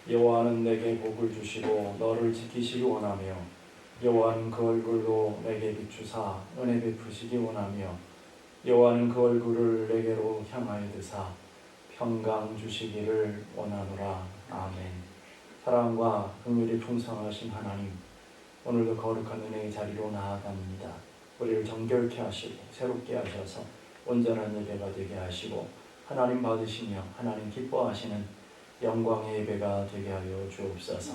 여호와는 내게 복을 주시고 너를 지키시기 원하며 여호와는 그 얼굴로 내게 비추사 은혜 베푸시기 원하며 여호와는 그 얼굴을 내게로 향하여 드사 평강 주시기를 원하노라. 아멘. 사랑과 긍휼이 풍성하신 하나님, 오늘도 거룩한 은혜의 자리로 나아갑니다. 우리를 정결케 하시고 새롭게 하셔서 온전한 예배가 되게 하시고 하나님 받으시며 하나님 기뻐하시는 영광의 예배가 되게 하여 주옵소서.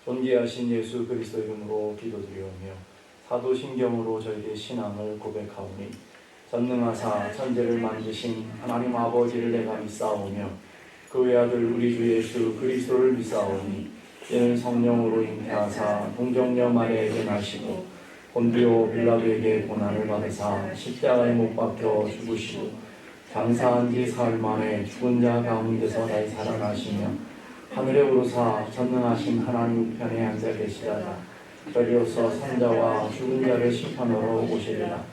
존귀하신 예수 그리스도 이름으로 기도드리오며 사도신경으로 저희의 신앙을 고백하오니 전능하사 천지를 만드신 하나님 아버지를 내가 믿사오며 그 외아들 우리 주 예수 그리스도를 믿사오니 이는 성령으로 잉태하사 동정녀 마리아에게 나시고 본디오 빌라도에게 고난을 받으사 십자가에 못 박혀 죽으시고 장사한 지 사흘 만에 죽은 자 가운데서 다시 살아나시며 하늘에 오르사 전능하신 하나님 우편에 앉아 계시다가 저리로서 산자와 죽은 자를 심판하러 오시리라.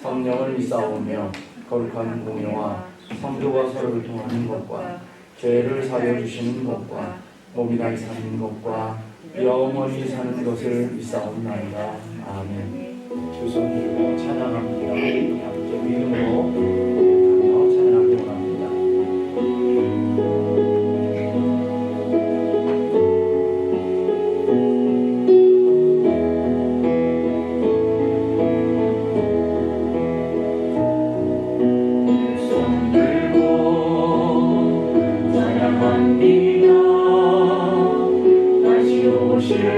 성령을 믿사오며 거룩한 공예와 성도가 서로를 통하는 것과 죄를 사려 주시는 것과 몸이 다시 사는 것과 영원히 사는 것을 믿사옵나이다. 아멘. 두 손 들고 찬양합니다. 함께 믿음으로 찬양하기 원합니다. 손 들고 찬양합니다. 다시 오실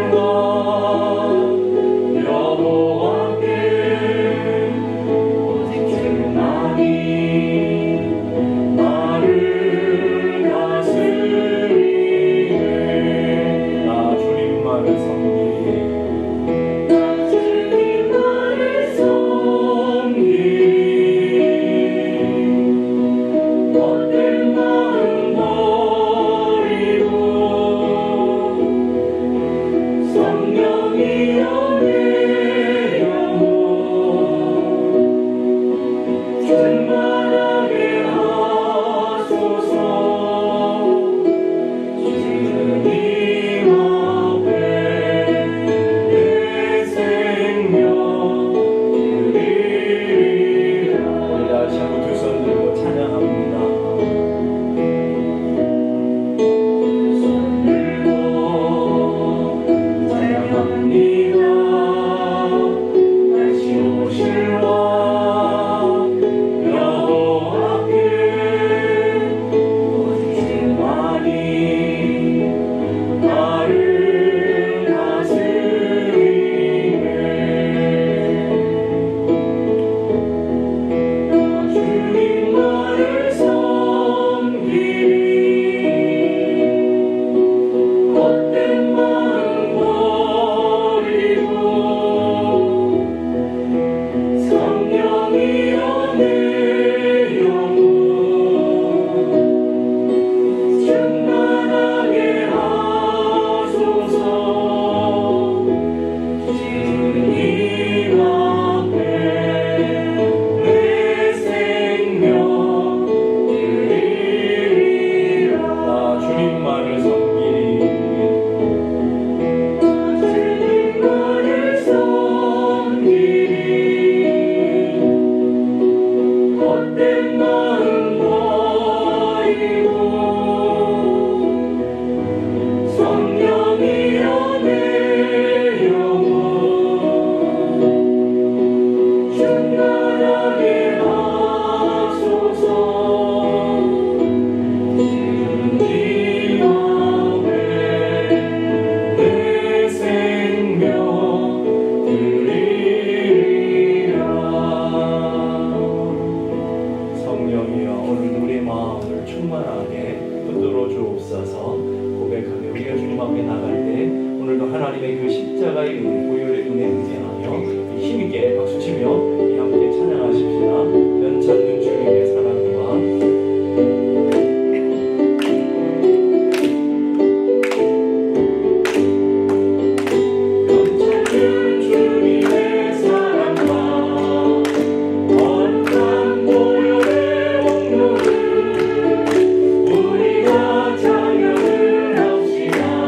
우리가 자녀를 합시다.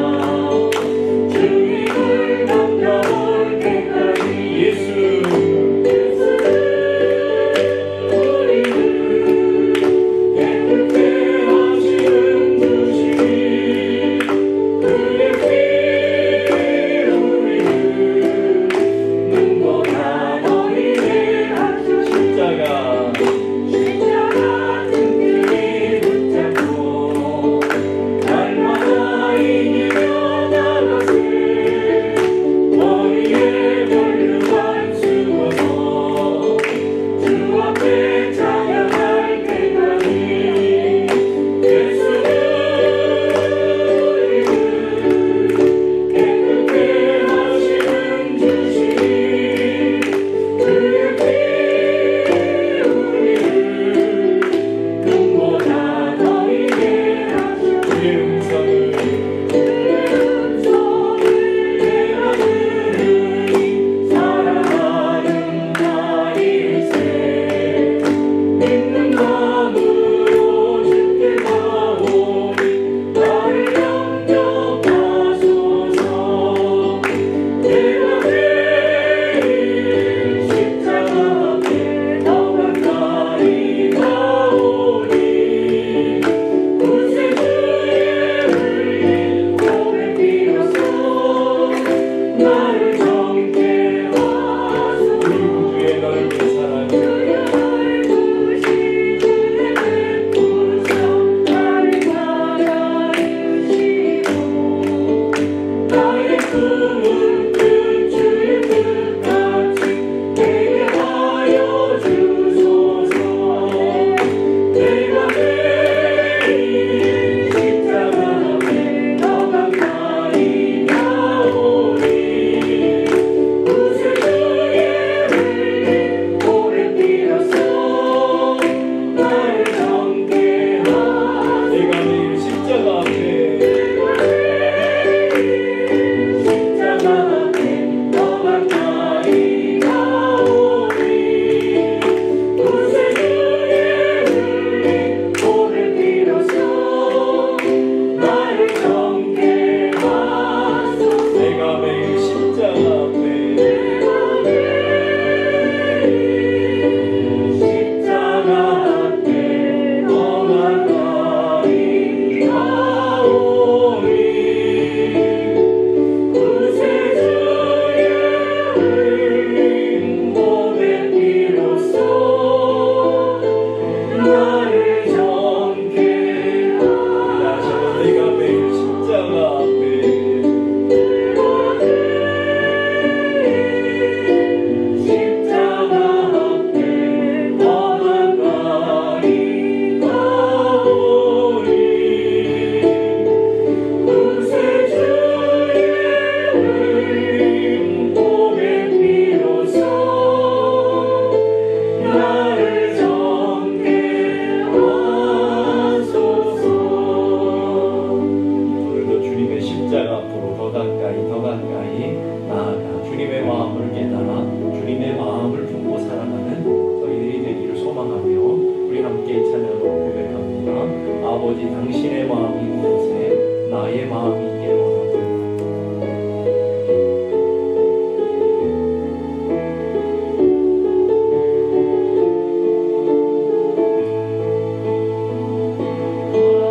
아버지 당신의 마음이 있는 곳에 나의 마음이 있길 원합니다.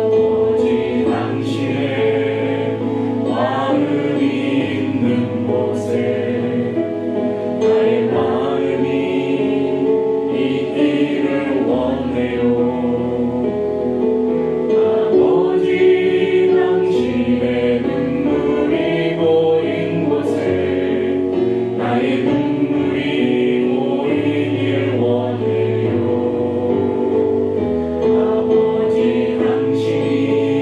아버지 당신의 마음이 있는 곳에 나의 마음이 있기를 원해요. 아버지 당신의 눈물이 고인 곳에 나의 눈물이 고이길 원해요. 아버지 당신이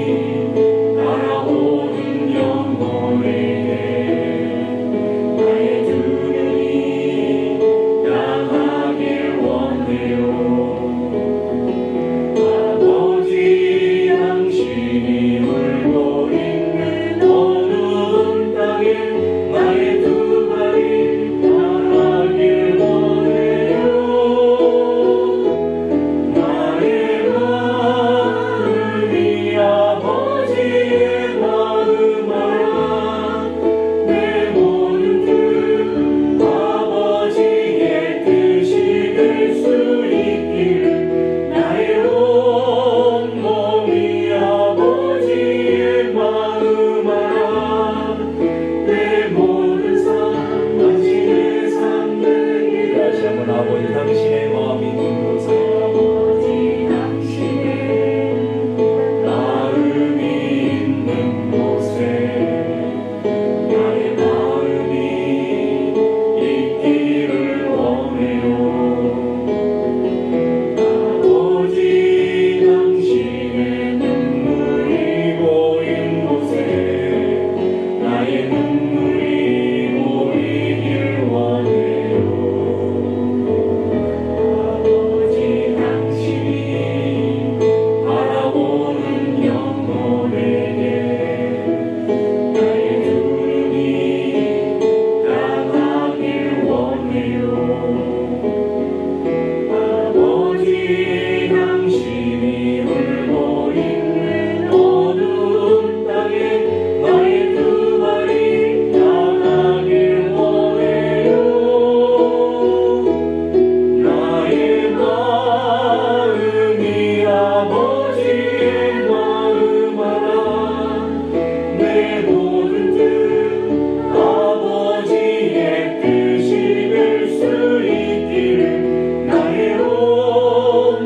바라보는 영혼에게 나의 두 눈이 향하길 원해요. 아버지 당신이 울고 있는 어두운 땅에 나의 두 발이 향하길 원해요. 나의 마음이 아버지의 마음 알아 내 모든 뜻 아버지의 뜻이 될 수 있기를 나의 온 몸이 아버지의 마음 알아 내 모든 삶 당신의 삶 되기를. 다시 한번 아버지 당신의 마음이 있는 곳에 아버지 당신의 마음이 있는 곳에 나의 마음이 있기를 원해요. 아버지 당신의 눈물이 고인 곳에 나의 눈물이 고이길 원해요. 아버지 당신이 바라보는 영혼에게 나의 두 눈이 향하길 원해요. 아버지 당신이 울고 있는 어두운 땅에 나의 두 발이 향하길 원해요. 나의 마음이 아버지의 마음 알아 내 모든 뜻 아버지의 뜻이 될 수 있기를 나의 온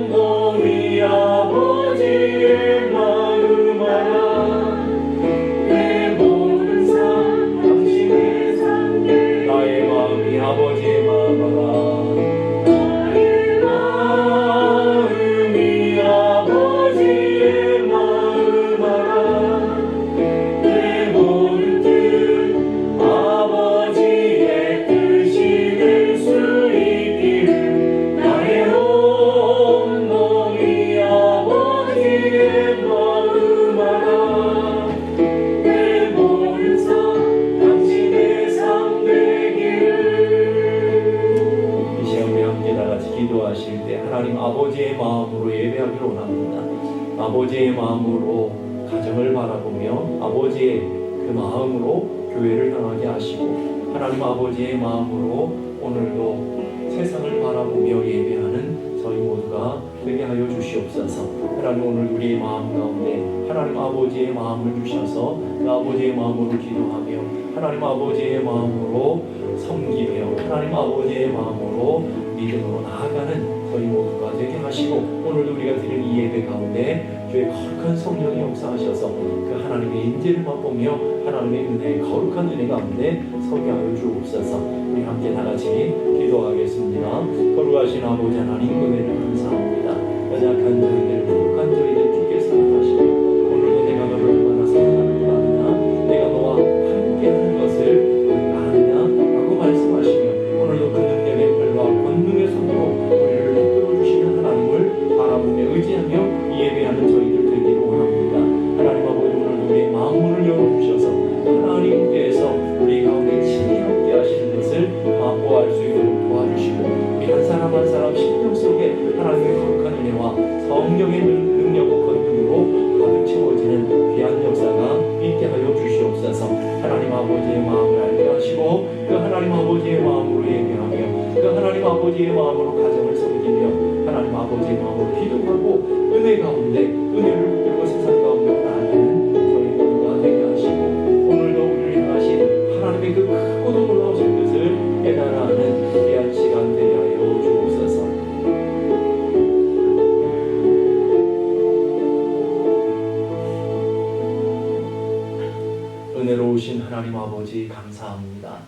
몸이 아버지의 마음 알아 내 모든 삶 당신의 삶 되기를. 나의 마음이 아버지의 마음 알아 나의 마음이 아버지의 마음 알아 내 모든 뜻 아버지의 뜻이 될 수 있기를 나의 온 몸이 아버지의 마음 알아 내 모든 삶 당신의 삶 되기를. 이 시간 우리 함께 다 같이 기도하실 때 하나님 아버지의 마음으로 예배하기를 원합니다. 아버지의 마음으로 가정을 바라보며 아버지의 그 마음으로 교회를 향하게 하시고 하나님 아버지의 마음으로 오늘도 세상을 바라보며 예배하는 저희 모두가 되게 하여 주시옵소서. 하나님 오늘 우리의 마음 가운데 하나님 아버지의 마음을 주셔서 그 아버지의 마음으로 기도하며 하나님 아버지의 마음으로 섬기며 하나님 아버지의 마음으로 믿음으로 나아가는 저희 모두가 되게 하시고 오늘도 우리가 드리는 이 예배 가운데 주의 거룩한 성령이 역사하셔서 그 하나님의 인재를 맛보며 하나님의 은혜의 거룩한 은혜 가운데 서게 하여 주옵소서. 우리 함께 다 같이 기도하겠습니다. 거룩하신 아버지 하나님 은혜를 감사합니다. 연약한 저희들 부족한 저희들 주께 사랑하시며 오늘도 내가 너를 얼마나 사랑하는가 아느냐 내가 너와 함께하는 것을 아느냐 라고 말씀하시며 오늘도 그 능력의 팔과 권능의 손으로 우리를 붙들어 주시는 하나님을 바라보며 의지하며 예배하는 저희들 되기를 원합니다. 하나님 아버지 오늘도 우리의 마음문을 열어주셔서 하나님께서 우리 가운데 친히 함께 하시는 것을 맛보아 알 수 있도록 도와주시고 우리 한 사람 한 사람 심령 속에 하나님의 거룩한 은혜와 성령의 아버지의 마음으로 가정을 섬기며 하나님 아버지의 마음으로 기도하고 은혜 가운데 은혜를 붙들고 세상 가운데 나아가는 저희 모두가 되게 하시고 오늘도 우리를 향하신 하나님의 그 크고도 놀라우신 뜻을 깨달아하는 귀한 시간 되게 하여 주옵소서. 은혜로우신 하나님 아버지 감사합니다.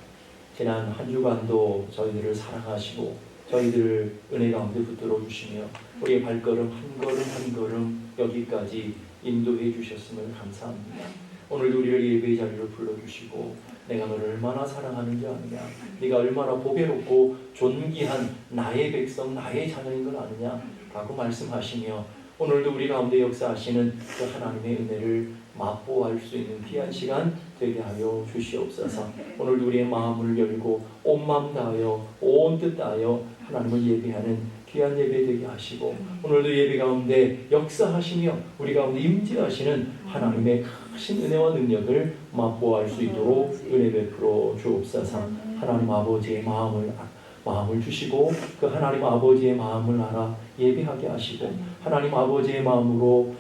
지난 한 주간도 저희들을 사랑하시고 저희들을 은혜 가운데 붙들어 주시며 우리의 발걸음 한 걸음 한 걸음 여기까지 인도해 주셨음을 감사합니다. 오늘도 우리를 예배의 자리로 불러주시고 내가 너를 얼마나 사랑하는지 아느냐, 네가 얼마나 보배롭고 존귀한 나의 백성 나의 자녀인 걸 아느냐 라고 말씀하시며 오늘도 우리 가운데 역사하시는 그 하나님의 은혜를 맛보할 수 있는 귀한 시간 되게 하여 주시옵소서. 오늘도 우리의 마음을 열고 온 마음 다하여 온 뜻 다하여 하나님을 예배하는 귀한 예배 되게 하시고 오늘도 예배 가운데 역사하시며 우리 가운데 임재하시는 하나님의 크신 은혜와 능력을 맛보할 수 있도록 은혜 베풀어 주옵소서. 하나님 아버지의 마음을 주시고 그 하나님 아버지의 마음을 알아 예배하게 하시고 하나님 아버지의 마음으로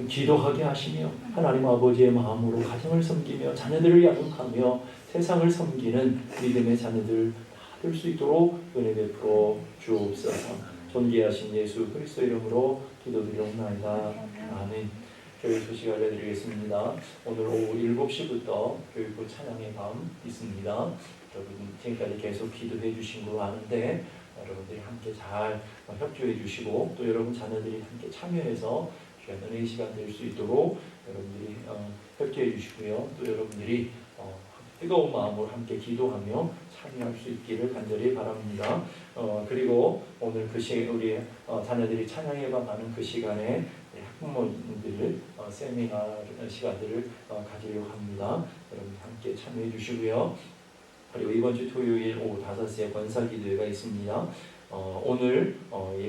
기도하게 하시며 하나님 아버지의 마음으로 가정을 섬기며 자녀들을 양육하며 세상을 섬기는 믿음의 자녀들 다 될 수 있도록 은혜 베풀어 주옵소서. 존귀하신 예수 그리스도 이름으로 기도드리옵나이다. 아멘. 교회 소식 알려드리겠습니다. 오늘 오후 7시부터 교육부 찬양의 밤 있습니다. 여러분 지금까지 계속 기도해 주신 거 아는데 여러분들이 함께 잘 협조해 주시고 또 여러분 자녀들이 함께 참여해서 귀한 은혜의 시간 될 수 있도록 여러분들이 협조해 주시고요. 또 여러분들이 뜨거운 마음으로 함께 기도하며 참여할 수 있기를 간절히 바랍니다. 그리고 오늘 그 우리 자녀들이 찬양에 방하는 그 시간에 학부모님들 세미나 시간들을 가지려고 합니다. 여러분 함께 참여해 주시고요. 그리고 이번 주 토요일 오후 5시에 권사 기도회가 있습니다. 오늘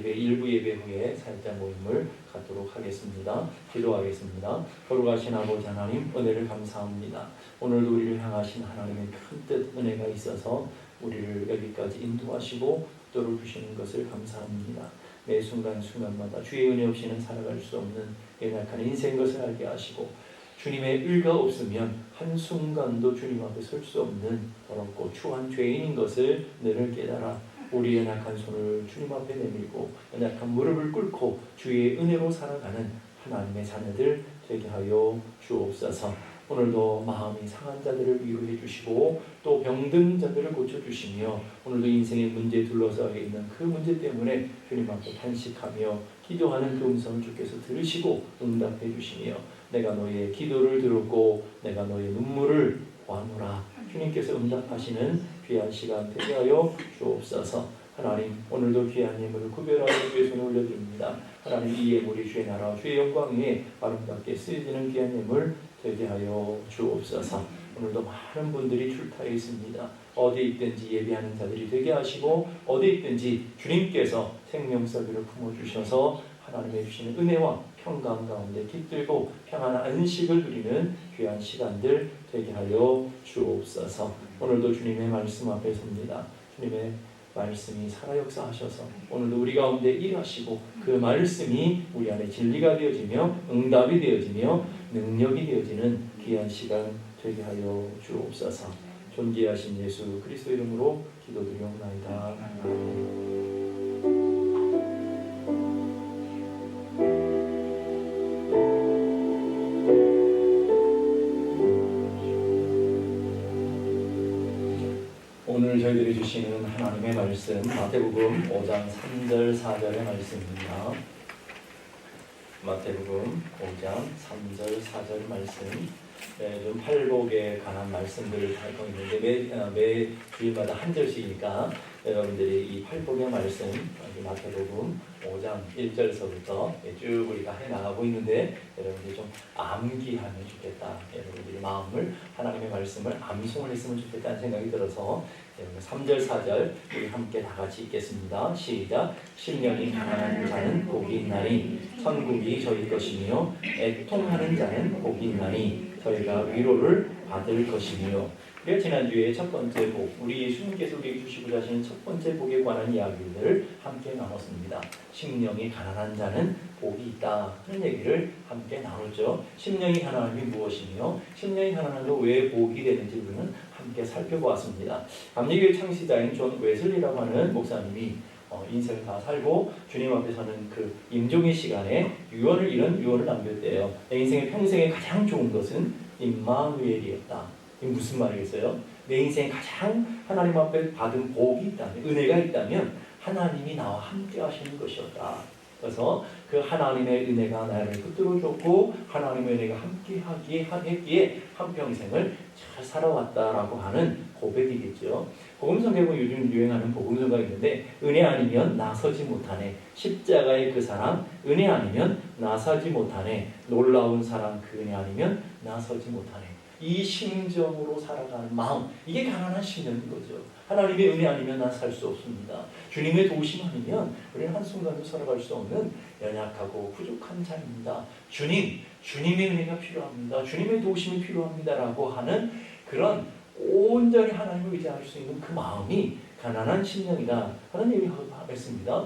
일부 예배 후에 사역자 모임을 갖도록 하겠습니다. 기도하겠습니다. 거룩하신 아버지 하나님 은혜를 감사합니다. 오늘도 우리를 향하신 하나님의 큰 뜻 은혜가 있어서 우리를 여기까지 인도하시고 붙들어 주시는 것을 감사합니다. 매 순간마다 주의 은혜 없이는 살아갈 수 없는 연약한 인생인 것을 알게 하시고 주님의 의가 없으면 한순간도 주님 앞에 설 수 없는 더럽고 추한 죄인인 것을 늘 깨달아 우리의 연약한 손을 주님 앞에 내밀고 연약한 무릎을 꿇고 주의 은혜로 살아가는 하나님의 자녀들 되게 하여 주옵소서. 오늘도 마음이 상한 자들을 위로해 주시고 또 병든 자들을 고쳐주시며 오늘도 인생의 문제에 둘러싸여 있는 그 문제 때문에 주님 앞에 탄식하며 기도하는 그 음성을 주께서 들으시고 응답해 주시며 내가 너의 기도를 들었고 내가 너의 눈물을 보았노라 주님께서 응답하시는 귀한 시간 되게 하여 주옵소서. 하나님 오늘도 귀한 예물을 구별하여 주의 손에 올려드립니다. 하나님 이 예물이 주의 나라 주의 영광 위에 아름답게 쓰여지는 귀한 예물 되게 하여 주옵소서. 오늘도 많은 분들이 출타해 있습니다. 어디에 있든지 예배하는 자들이 되게 하시고 어디에 있든지 주님께서 생명사비를 품어주셔서 하나님의 주시는 은혜와 평강 가운데 깃들고 평안한 안식을 누리는 귀한 시간들 되게 하여 주옵소서. 오늘도 주님의 말씀 앞에 섭니다. 주님의 말씀이 살아 역사하셔서 오늘도 우리 가운데 일하시고 그 말씀이 우리 안에 진리가 되어지며 응답이 되어지며 능력이 되어지는 귀한 시간 되게 하여 주옵소서. 존귀하신 예수 그리스도 이름으로 기도드리옵나이다. 오늘 저희들이 주시는 하나님의 말씀 마태복음 5장 3절 4절의 말씀입니다. 마태복음 5장 3절 4절 말씀. 좀 팔복에 관한 말씀들을 하고 있는데 매 주일마다 한 절씩이니까 여러분들이 이 팔복의 말씀 마태복음 5장 1절서부터 쭉 우리가 해나가고 있는데 여러분들이 좀 암기하면 좋겠다. 여러분들이 마음을 하나님의 말씀을 암송을 했으면 좋겠다는 생각이 들어서 3절 4절 우리 함께 다 같이 읽겠습니다. 시작. 심령이 가난한 자는 복이 있나니 천국이 저희 것이며 애통하는 자는 복이 있나니 저희가 위로를 받을 것이며 우리가 지난주에 첫 번째 복, 우리 예수님께서 우리에게 주시고자 하시는 첫 번째 복에 관한 이야기를 함께 나눴습니다. 심령이 가난한 자는 복이 있다 하는 얘기를 함께 나눴죠. 심령이 가난함이 무엇이며 심령이 가난한 자 왜 복이 되는지 우리는 함께 살펴보았습니다. 감리교회 창시자인 존 웨슬리라고 하는 목사님이 인생을 다 살고 주님 앞에 서는 그 임종의 시간에 유언을 남겼대요. 내 인생의 평생에 가장 좋은 것은 임마누엘이었다. 이게 무슨 말이겠어요? 내 인생에 가장 하나님 앞에 받은 복이 있다면, 은혜가 있다면 하나님이 나와 함께 하시는 것이었다. 그래서 그 하나님의 은혜가 나를 붙들어 줬고 하나님의 은혜가 함께 하기에 한평생을 잘 살아왔다라고 하는 고백이겠죠. 복음성경에 요즘 유행하는 복음성가가 있는데 은혜 아니면 나서지 못하네. 십자가의 그 사랑 은혜 아니면 나서지 못하네. 놀라운 사랑 그 은혜 아니면 나서지 못하네. 이 심정으로 살아가는 마음, 이게 가난한 심령인 거죠. 하나님의 은혜 아니면 난 살 수 없습니다. 주님의 도우심 아니면 우리는 한순간도 살아갈 수 없는 연약하고 부족한 자입니다. 주님의 은혜가 필요합니다. 주님의 도우심이 필요합니다라고 하는 그런 온전히 하나님을 의지할 수 있는 그 마음이 가난한 심령이다 하는 얘기를 했습니다.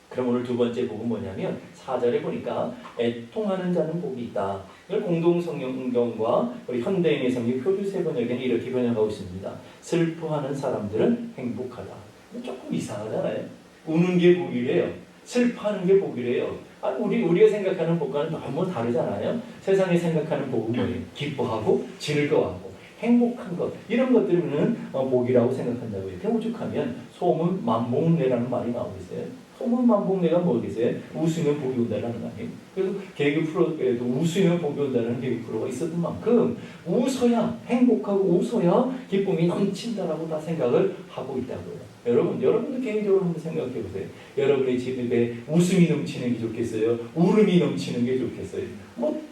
그럼 오늘 두 번째 복은 뭐냐면 4절에 보니까 애통하는 자는 복이 있다. 이걸 공동성경과 우리 현대인의 성경 표주세 번역에는 이렇게 번역하고 있습니다. 슬퍼하는 사람들은 행복하다. 조금 이상하잖아요. 우는 게 복이래요. 슬퍼하는 게 복이래요. 우리가 생각하는 복과는 너무 다르잖아요. 세상이 생각하는 복은 뭐예요? 기뻐하고 즐거워하고 행복한 것, 이런 것들은 복이라고 생각한다고요. 오죽하면 소문 만복내라는 말이 나오고 있어요. 소문 만복내가 뭐겠어요? 웃으면 복이 온다라는 거 아니에요? 그래서 개그 프로에도 웃으면 복이 온다는 개그 프로가 있었던 만큼 웃어야 행복하고 웃어야 기쁨이 넘친다라고 다 생각을 하고 있다고요. 여러분도 개인적으로 한번 생각해 보세요. 여러분의 집에 웃음이 넘치는 게 좋겠어요? 울음이 넘치는 게 좋겠어요?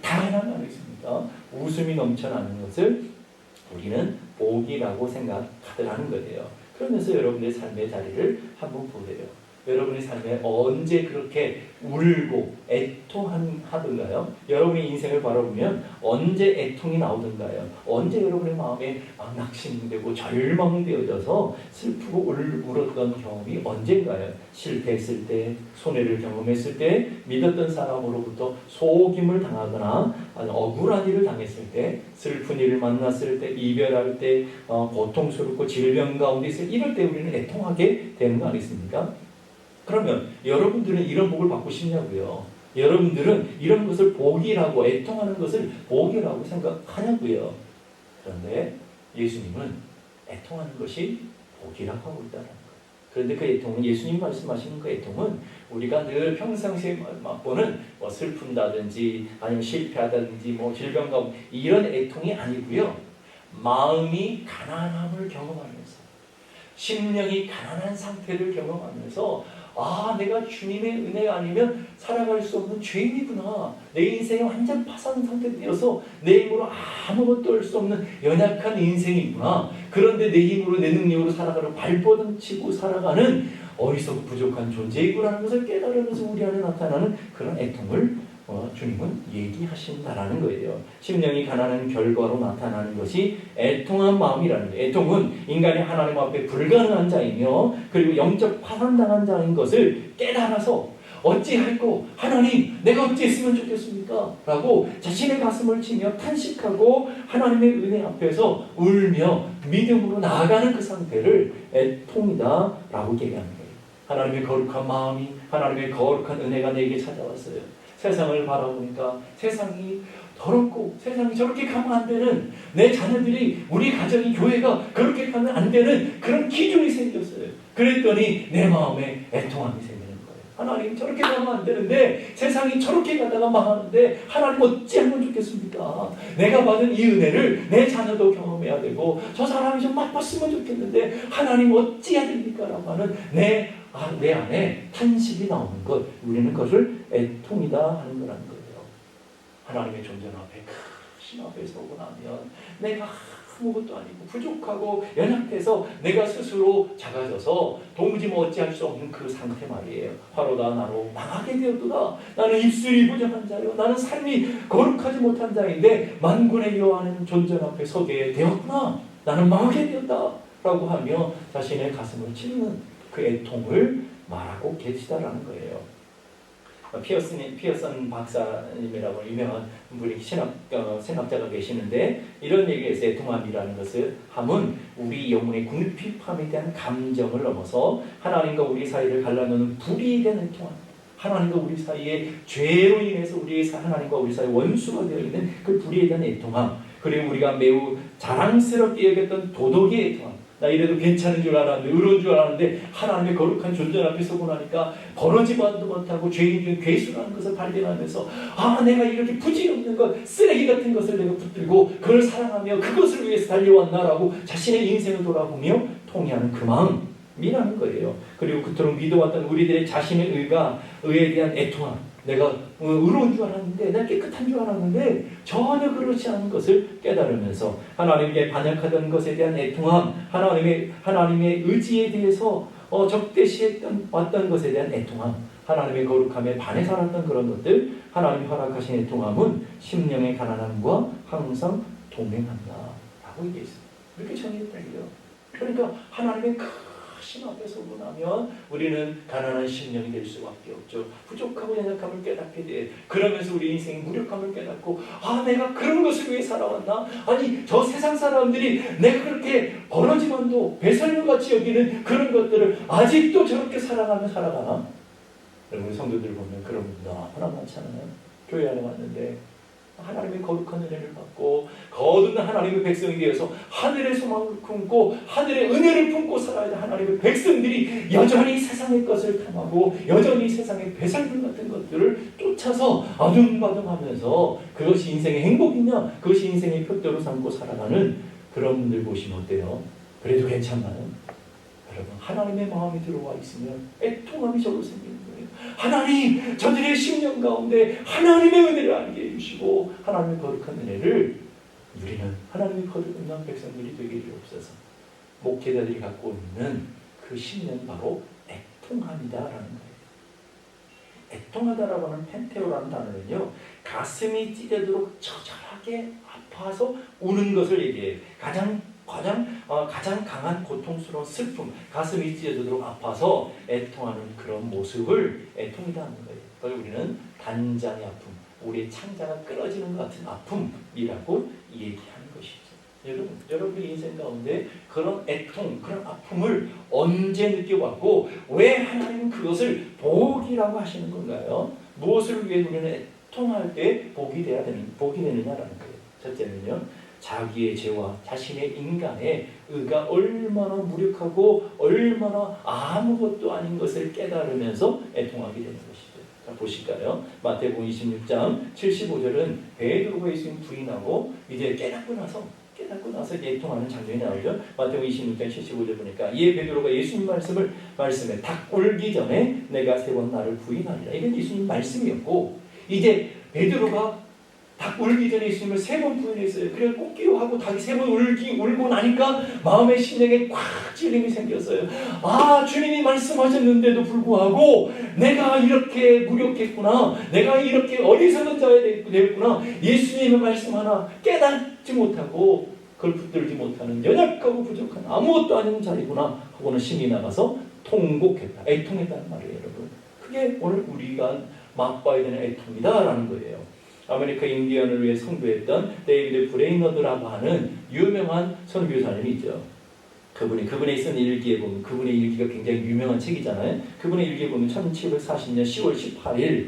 당연한 거 아니겠습니까? 웃음이 넘쳐나는 것을 우리는 복이라고 생각하더라는 거예요. 그러면서 여러분의 삶의 자리를 한번 보세요. 여러분의 삶에 언제 그렇게 울고 애통하던가요? 여러분의 인생을 바라보면 언제 애통이 나오던가요? 언제 여러분의 마음에 낙심되고 절망되어져서 슬프고 울었던 경험이 언젠가요? 실패했을 때, 손해를 경험했을 때, 믿었던 사람으로부터 속임을 당하거나 억울한 일을 당했을 때, 슬픈 일을 만났을 때, 이별할 때, 고통스럽고 질병 가운데 있을 때, 이럴 때 우리는 애통하게 되는 거 아니겠습니까? 그러면 여러분들은 이런 복을 받고 싶냐고요? 여러분들은 이런 것을 복이라고, 애통하는 것을 복이라고 생각하냐고요? 그런데 예수님은 애통하는 것이 복이라고 하고 있다는 거예요. 그런데 그 애통은, 예수님 말씀하시는 그 애통은 우리가 늘 평상시에 맛보는 슬픈다든지 아니면 실패하다든지 질병 가운데 이런 애통이 아니고요. 마음이 가난함을 경험하면서, 심령이 가난한 상태를 경험하면서 내가 주님의 은혜가 아니면 살아갈 수 없는 죄인이구나. 내 인생이 완전 파산 상태되어서 내 힘으로 아무것도 할 수 없는 연약한 인생이구나. 그런데 내 힘으로, 내 능력으로 살아가는, 발버둥치고 살아가는 어리석고 부족한 존재이구나라는 것을 깨달으면서 우리 안에 나타나는 그런 애통을 주님은 얘기하신다라는 거예요. 심령이 가난한 결과로 나타나는 것이 애통한 마음이라는 거예요. 애통은 인간이 하나님 앞에 불가능한 자이며 그리고 영적 파산당한 자인 것을 깨달아서 어찌할꼬 하나님 내가 어찌했으면 좋겠습니까? 라고 자신의 가슴을 치며 탄식하고 하나님의 은혜 앞에서 울며 믿음으로 나아가는 그 상태를 애통이다 라고 얘기하는 거예요. 하나님의 거룩한 마음이, 하나님의 거룩한 은혜가 내게 찾아왔어요. 세상을 바라보니까 세상이 더럽고 세상이 저렇게 가면 안 되는, 내 자녀들이, 우리 가정이, 교회가 그렇게 가면 안 되는 그런 기준이 생겼어요. 그랬더니 내 마음에 애통함이 생기는 거예요. 하나님 저렇게 가면 안 되는데 세상이 저렇게 가다가 망하는데 하나님 어찌하면 좋겠습니까? 내가 받은 이 은혜를 내 자녀도 경험해야 되고 저 사람이 좀 맛봤으면 좋겠는데 하나님 어찌해야 됩니까? 라고 하는 내 안에 탄식이 나오는 것, 우리는 그것을 애통이다 하는 거라는 거예요. 하나님의 존재 앞에, 크신 앞에 서고 나면 내가 아무것도 아니고 부족하고 연약해서 내가 스스로 작아져서 도무지 어찌할 수 없는 그 상태 말이에요. 화로다 나로 망하게 되었도다. 나는 입술이 부정한 자요, 나는 삶이 거룩하지 못한 자인데 만군의 여호와는 존재 앞에 서게 되었구나. 나는 망하게 되었다 라고 하며 자신의 가슴을 찢는 그 애통을 말하고 계시다라는 거예요. 피어슨 박사님이라고 유명한 분이 신학자가 계시는데 이런 얘기에서 애통함이라는 것을 함은 우리 영혼의 궁핍함에 대한 감정을 넘어서 하나님과 우리 사이를 갈라놓는 불이 된 애통함, 하나님과 우리 사이의 죄로 인해서 하나님과 우리 사이의 원수가 되어 있는 그 불의에 대한 애통함, 그리고 우리가 매우 자랑스럽게 여겼던 도덕의 애통함, 나 이래도 괜찮은 줄 알았는데, 의로운 줄 알았는데 하나님의 거룩한 존재 앞에 서고 나니까 벌어지지도 못하고 죄인 중에 괴수라는 것을 발견하면서 내가 이렇게 부질없는 것, 쓰레기 같은 것을 내가 붙들고 그걸 사랑하며 그것을 위해서 달려왔나라고 자신의 인생을 돌아보며 통회하는 그 마음이라는 거예요. 그리고 그토록 믿어왔던 우리들의 자신의 의에 대한 애통함, 내가 의로운 줄 알았는데, 내가 깨끗한 줄 알았는데 전혀 그렇지 않은 것을 깨달으면서 하나님께 반역하던 것에 대한 애통함, 하나님의 의지에 대해서 적대시했던 왔던 것에 대한 애통함, 하나님의 거룩함에 반해 살았던 그런 것들, 하나님이 허락하신 애통함은 심령의 가난함과 항상 동행한다 라고 얘기했습니다. 이렇게 정의했다고요. 그러니까 하나님의 크신 앞에 서고 나면 우리는 가난한 심령이 될 수밖에 없죠. 부족하고 연약함을 깨닫게 돼. 그러면서 우리 인생의 무력함을 깨닫고 내가 그런 것을 위해 살아왔나? 아니 저 세상 사람들이 내가 그렇게 벌어지만도 배설물같이 여기는 그런 것들을 아직도 저렇게 사랑하며 살아가나? 여러분 성도들 보면 그런 분들 너무나 많잖아요. 교회 안에 왔는데 하나님의 거룩한 은혜를 받고 거듭난 하나님의 백성이 되어서 하늘의 소망을 품고 하늘의 은혜를 품고 살아야 될 하나님의 백성들이 여전히 세상의 것을 탐하고 여전히 세상의 배설물 같은 것들을 쫓아서 아둥바둥하면서 그것이 인생의 행복이냐, 그것이 인생의 표대로 삼고 살아가는 그런 분들 보시면 어때요? 그래도 괜찮나요? 여러분 하나님의 마음이 들어와 있으면 애통함이 저로 생기는 거예요. 하나님, 저들의 심령 가운데 하나님의 은혜를 알게 해주시고 하나님의 거룩한 은혜를 누리는 하나님의 거룩한 백성들이 되게 주옵소서. 목회자들이 갖고 있는 그 심령이 바로 애통함이다라는 거예요. 애통하다라고 하는 펜테오라는 단어는요, 가슴이 찢어도록 처절하게 아파서 우는 것을 얘기해요. 가장 강한 고통스러운 슬픔, 가슴이 찢어지도록 아파서 애통하는 그런 모습을 애통이다 하는 거예요. 그걸 우리는 단장의 아픔, 우리의 창자가 끊어지는 것 같은 아픔이라고 얘기하는 것이죠. 여러분의 인생 가운데 그런 애통, 그런 아픔을 언제 느껴봤고 왜 하나님은 그것을 복이라고 하시는 건가요? 무엇을 위해 우리는 애통할 때 복이 되느냐라는 거예요. 첫째는요, 자기의 죄와 자신의 인간의 의가 얼마나 무력하고 얼마나 아무것도 아닌 것을 깨달으면서 애통하게 되는 것이죠. 자, 보실까요? 마태복음 26장 75절은 베드로가 예수님 부인하고 이제 깨닫고 나서 애통하는 장면이 나오죠. 마태복음 26장 75절 보니까 이에 베드로가 예수님 말씀에 닭 울기 전에 내가 3번 나를 부인하리라. 이건 예수님 말씀이었고 이제 베드로가 닭 울기 전에 예수님을 3번 부인했어요. 그래 꽃기로 하고 닭이 3번 울고 나니까 마음의 심령에 꽉 찔림이 생겼어요. 주님이 말씀하셨는데도 불구하고 내가 이렇게 무력했구나, 내가 이렇게 어리석은 자가 되었구나, 예수님의 말씀 하나 깨닫지 못하고 그걸 붙들지 못하는 연약하고 부족한 아무것도 아닌 자이구나 하고는 신이 나가서 통곡했다, 애통했다는 말이에요. 여러분, 그게 오늘 우리가 맛봐야 되는 애통이다라는 거예요. 아메리카 인디언을 위해 선교했던 데이비드 브레이너드라고 하는 유명한 선교사님이 있죠. 그분이 쓴 일기에 보면, 그분의 일기가 굉장히 유명한 책이잖아요. 그분의 일기에 보면 1740년 10월 18일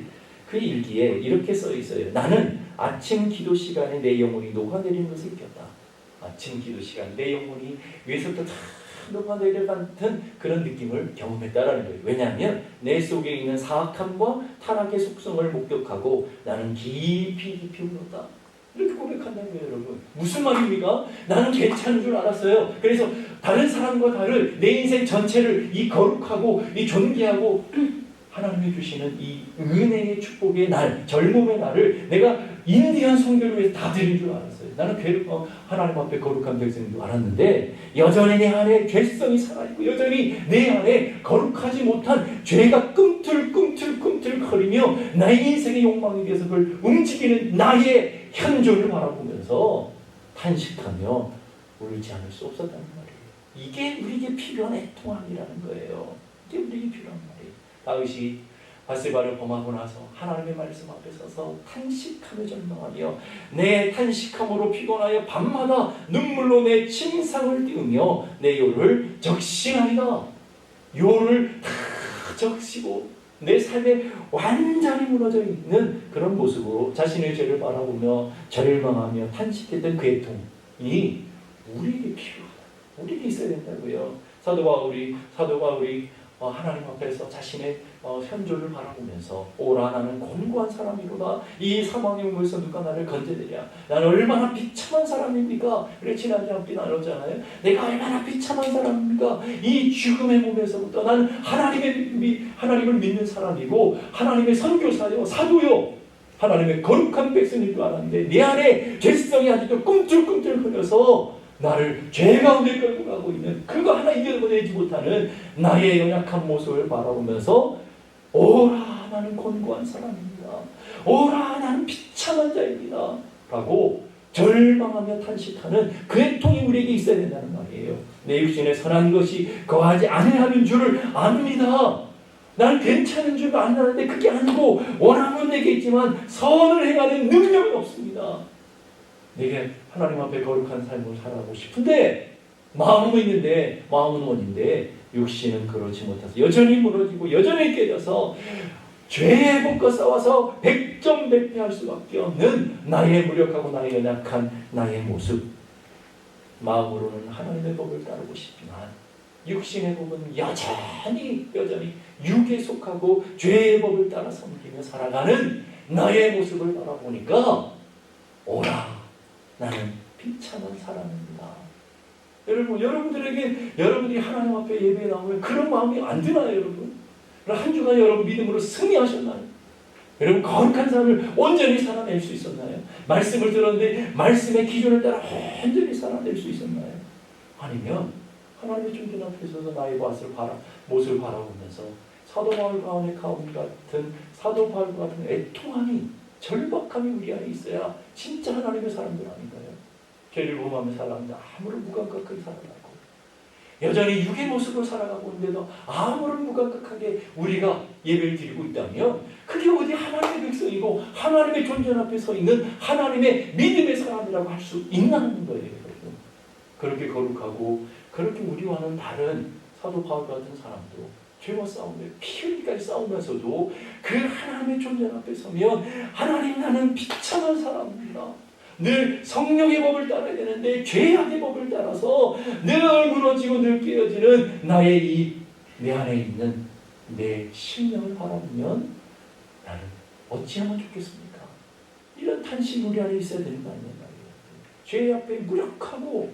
그 일기에 이렇게 써 있어요. 나는 아침 기도 시간에 내 영혼이 녹아내리는 것을 느꼈다. 아침 기도 시간 내 영혼이 위에서부터 다 녹아내릴 같은 그런 느낌을 경험했다라는 거예요. 왜냐하면 내 속에 있는 사악함과 타락의 속성을 목격하고 나는 깊이 울었다. 이렇게 고백한다는 거예요, 여러분. 무슨 말입니까? 나는 괜찮은 줄 알았어요. 그래서 다른 사람과 다른 내 인생 전체를 이 거룩하고 이 존귀하고 하나님이 주시는 이 은혜의 축복의 날, 젊음의 날을 내가 인디언 선교를 위해서 다 드린 줄 알았어요. 나는 하나님 앞에 거룩한 백성인 줄 알았는데 여전히 내 안에 죄성이 살아있고 여전히 내 안에 거룩하지 못한 죄가 꿈틀꿈틀거리며 나의 인생의 욕망에 대해서 그걸 움직이는 나의 현존을 바라보면서 탄식하며 울지 않을 수 없었다는 말이에요. 이게 우리에게 필요한 애통함이라는 거예요. 이게 우리에게 필요한 말이에요. 다윗이 바세바를 범하고 나서 하나님의 말씀 앞에 서서 탄식하며 절망하며 내 탄식함으로 피곤하여 밤마다 눈물로 내 침상을 띄우며 내 요를 적신하리라. 요를 다 적시고 내 삶에 완전히 무너져 있는 그런 모습으로 자신의 죄를 바라보며 절망하며 탄식했던 그 애통이 우리에게 필요하다. 우리에게 있어야 된다고요. 사도 바울이 하나님 앞에서 자신의 현존을 바라보면서 오라 나는 곤고한 사람이로다. 이 사망의 문에서 누가 나를 건져내랴. 나는 얼마나 비참한 사람입니까? 그래 지난주에 함께 나눴잖아요. 내가 얼마나 비참한 사람입니까? 이 죽음의 몸에서부터 나는 하나님을 믿는 사람이고 하나님의 선교사요 사도요 하나님의 거룩한 백성인 줄 알았는데 내 안에 죄성이 아직도 꿈틀꿈틀 흘려서 나를 죄 가운데 끌고 가고 있는 그거 하나 이겨내지 못하는 나의 연약한 모습을 바라보면서 오라 나는 곤고한 사람입니다. 오라 나는 비참한 자입니다. 라고 절망하며 탄식하는 그 애통이 우리에게 있어야 된다는 말이에요. 내 육신에 선한 것이 거하지 아니하는 줄을 압니다. 나는 괜찮은 줄 안다는데 그게 아니고 원함은 내게 있지만 선을 행하는 능력은 없습니다. 내게 하나님 앞에 거룩한 삶을 살아가고 싶은데 마음은 있는데 마음은 원인데 육신은 그렇지 못해서 여전히 무너지고 여전히 깨져서 죄의 법과 싸워서 백전백패할 수밖에 없는 나의 무력하고 나의 연약한 나의 모습. 마음으로는 하나님의 법을 따르고 싶지만 육신의 법은 여전히 육에 속하고 죄의 법을 따라 섬기며 살아가는 나의 모습을 바라보니까 오라 나는 비참한 사람입니다. 여러분들이 하나님 앞에 예배에 나오면 그런 마음이 안 드나요, 여러분? 한 주간 여러분 믿음으로 승리하셨나요? 여러분 거룩한 삶을 온전히 살아낼 수 있었나요? 말씀을 들었는데 말씀의 기준을 따라 온전히 살아낼 수 있었나요? 아니면 하나님의 존재 앞에 서서 나의 모습을 바라보면서 사도 바울과 같은 애통함이 절박함이 우리 안에 있어야 진짜 하나님의 사람들 아닌가요? 죄를 범하며 살아가는데 아무런 무감각하게 살아가고 여전히 육의 모습으로 살아가고 있는데도 아무런 무감각하게 우리가 예배를 드리고 있다면 그게 어디 하나님의 백성이고 하나님의 존재 앞에 서 있는 하나님의 믿음의 사람이라고 할 수 있나는 거예요. 여러분. 그렇게 거룩하고 그렇게 우리와는 다른 사도 바울 같은 사람도 죄와 싸우며 피 흘리기까지 싸우면서도 그 하나님의 존재 앞에 서면 하나님 나는 비참한 사람입니다. 늘 성령의 법을 따라야 되는데 죄악의 법을 따라서 늘 무너지고 늘 깨어지는 내 안에 있는 내 심령을 바라보면 나는 어찌하면 좋겠습니까? 이런 탄식이 우리 안에 있어야 되는 거 아니냐 말이에요. 죄 앞에 무력하고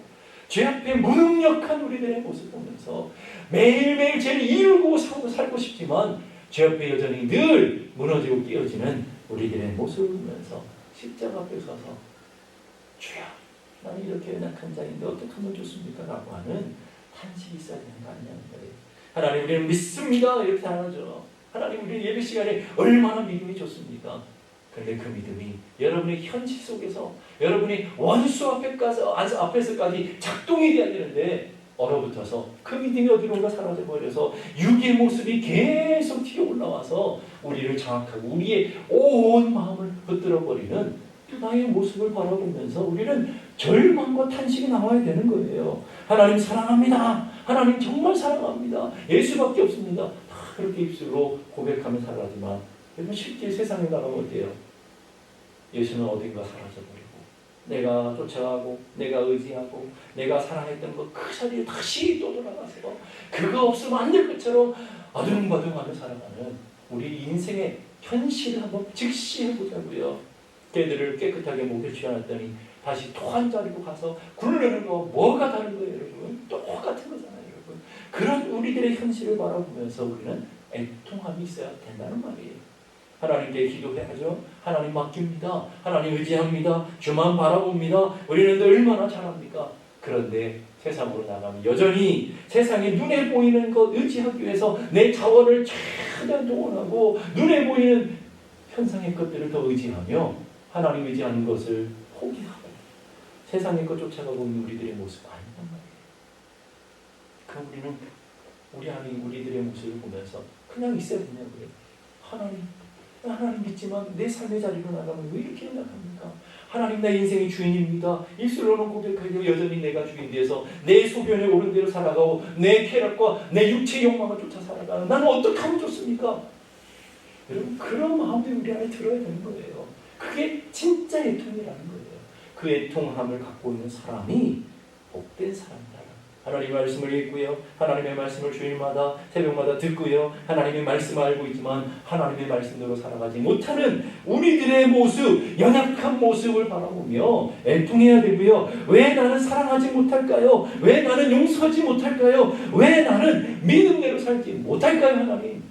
죄 앞에 무능력한 우리들의 모습을 보면서 매일매일 죄를 이루고 살고 싶지만 죄 앞에 여전히 늘 무너지고 깨어지는 우리들의 모습을 보면서 십자가 앞에 서서 주여 나는 이렇게 연약한 자인데 어떻게 하면 좋습니까? 라고 하는 탄식이 있어야 되는 거 아니냐는 거예요. 하나님 우리는 믿습니다 이렇게 하죠. 하나님 우리 예배 시간에 얼마나 믿음이 좋습니까? 그런데 그 믿음이 여러분의 현실 속에서 여러분이 원수 앞에서까지 작동이 돼야 되는데 얼어붙어서 그 믿음이 어디론가 사라져버려서 육의 모습이 계속 튀어 올라와서 우리를 장악하고 우리의 온 마음을 붙들어버리는 나의 모습을 바라보면서 우리는 절망과 탄식이 나와야 되는 거예요. 하나님 사랑합니다. 하나님 정말 사랑합니다. 예수밖에 없습니다. 다 그렇게 입술로 고백하며 살아가지만 여러분 실제 세상에 나가면 어때요? 예수는 어딘가 사라져버리고 내가 쫓아가고 내가 의지하고 내가 사랑했던 그 자리에 다시 또 돌아가서 그거 없으면 안 될 것처럼 아둥바둥하며 살아가는 우리 인생의 현실을 한번 직시해보자고요. 개들을 깨끗하게 목에 취해놨더니 다시 또 한 자리로 가서 굴르는 거 뭐가 다른 거예요, 여러분? 똑같은 거잖아요, 여러분. 그런 우리들의 현실을 바라보면서 우리는 애통함이 있어야 된다는 말이에요. 하나님께 기도해야죠. 하나님 맡깁니다. 하나님 의지합니다. 주만 바라봅니다. 우리는 얼마나 잘합니까? 그런데 세상으로 나가면 여전히 세상에 눈에 보이는 것 의지하기 위해서 내 자원을 최대한 동원하고 눈에 보이는 현상의 것들을 더 의지하며 하나님 의지하는 것을 포기하고 세상의 것 쫓아가고 있는 우리들의 모습 아니란 말이에요. 그럼 우리는 우리들의 모습을 보면서 그냥 있어야 되냐고요. 하나님 믿지만 내 삶의 자리로 나가면 왜 이렇게 연약합니까? 하나님 내 인생의 주인입니다. 입술로는 고백하고 여전히 내가 주인 되어서 내 소변에 오른 대로 살아가고 내 쾌락과 내 육체의 욕망을 쫓아 살아가는 나는 어떻게 하면 좋습니까? 여러분 그런 마음이 우리 안에 들어야 되는 거예요. 그게 진짜 애통이라는 거예요. 그 애통함을 갖고 있는 사람이 복된 사람이다. 하나님의 말씀을 읽고요. 하나님의 말씀을 주일마다 새벽마다 듣고요. 하나님의 말씀을 알고 있지만 하나님의 말씀대로 살아가지 못하는 우리들의 모습, 연약한 모습을 바라보며 애통해야 되고요. 왜 나는 사랑하지 못할까요? 왜 나는 용서하지 못할까요? 왜 나는 믿음대로 살지 못할까요? 하나님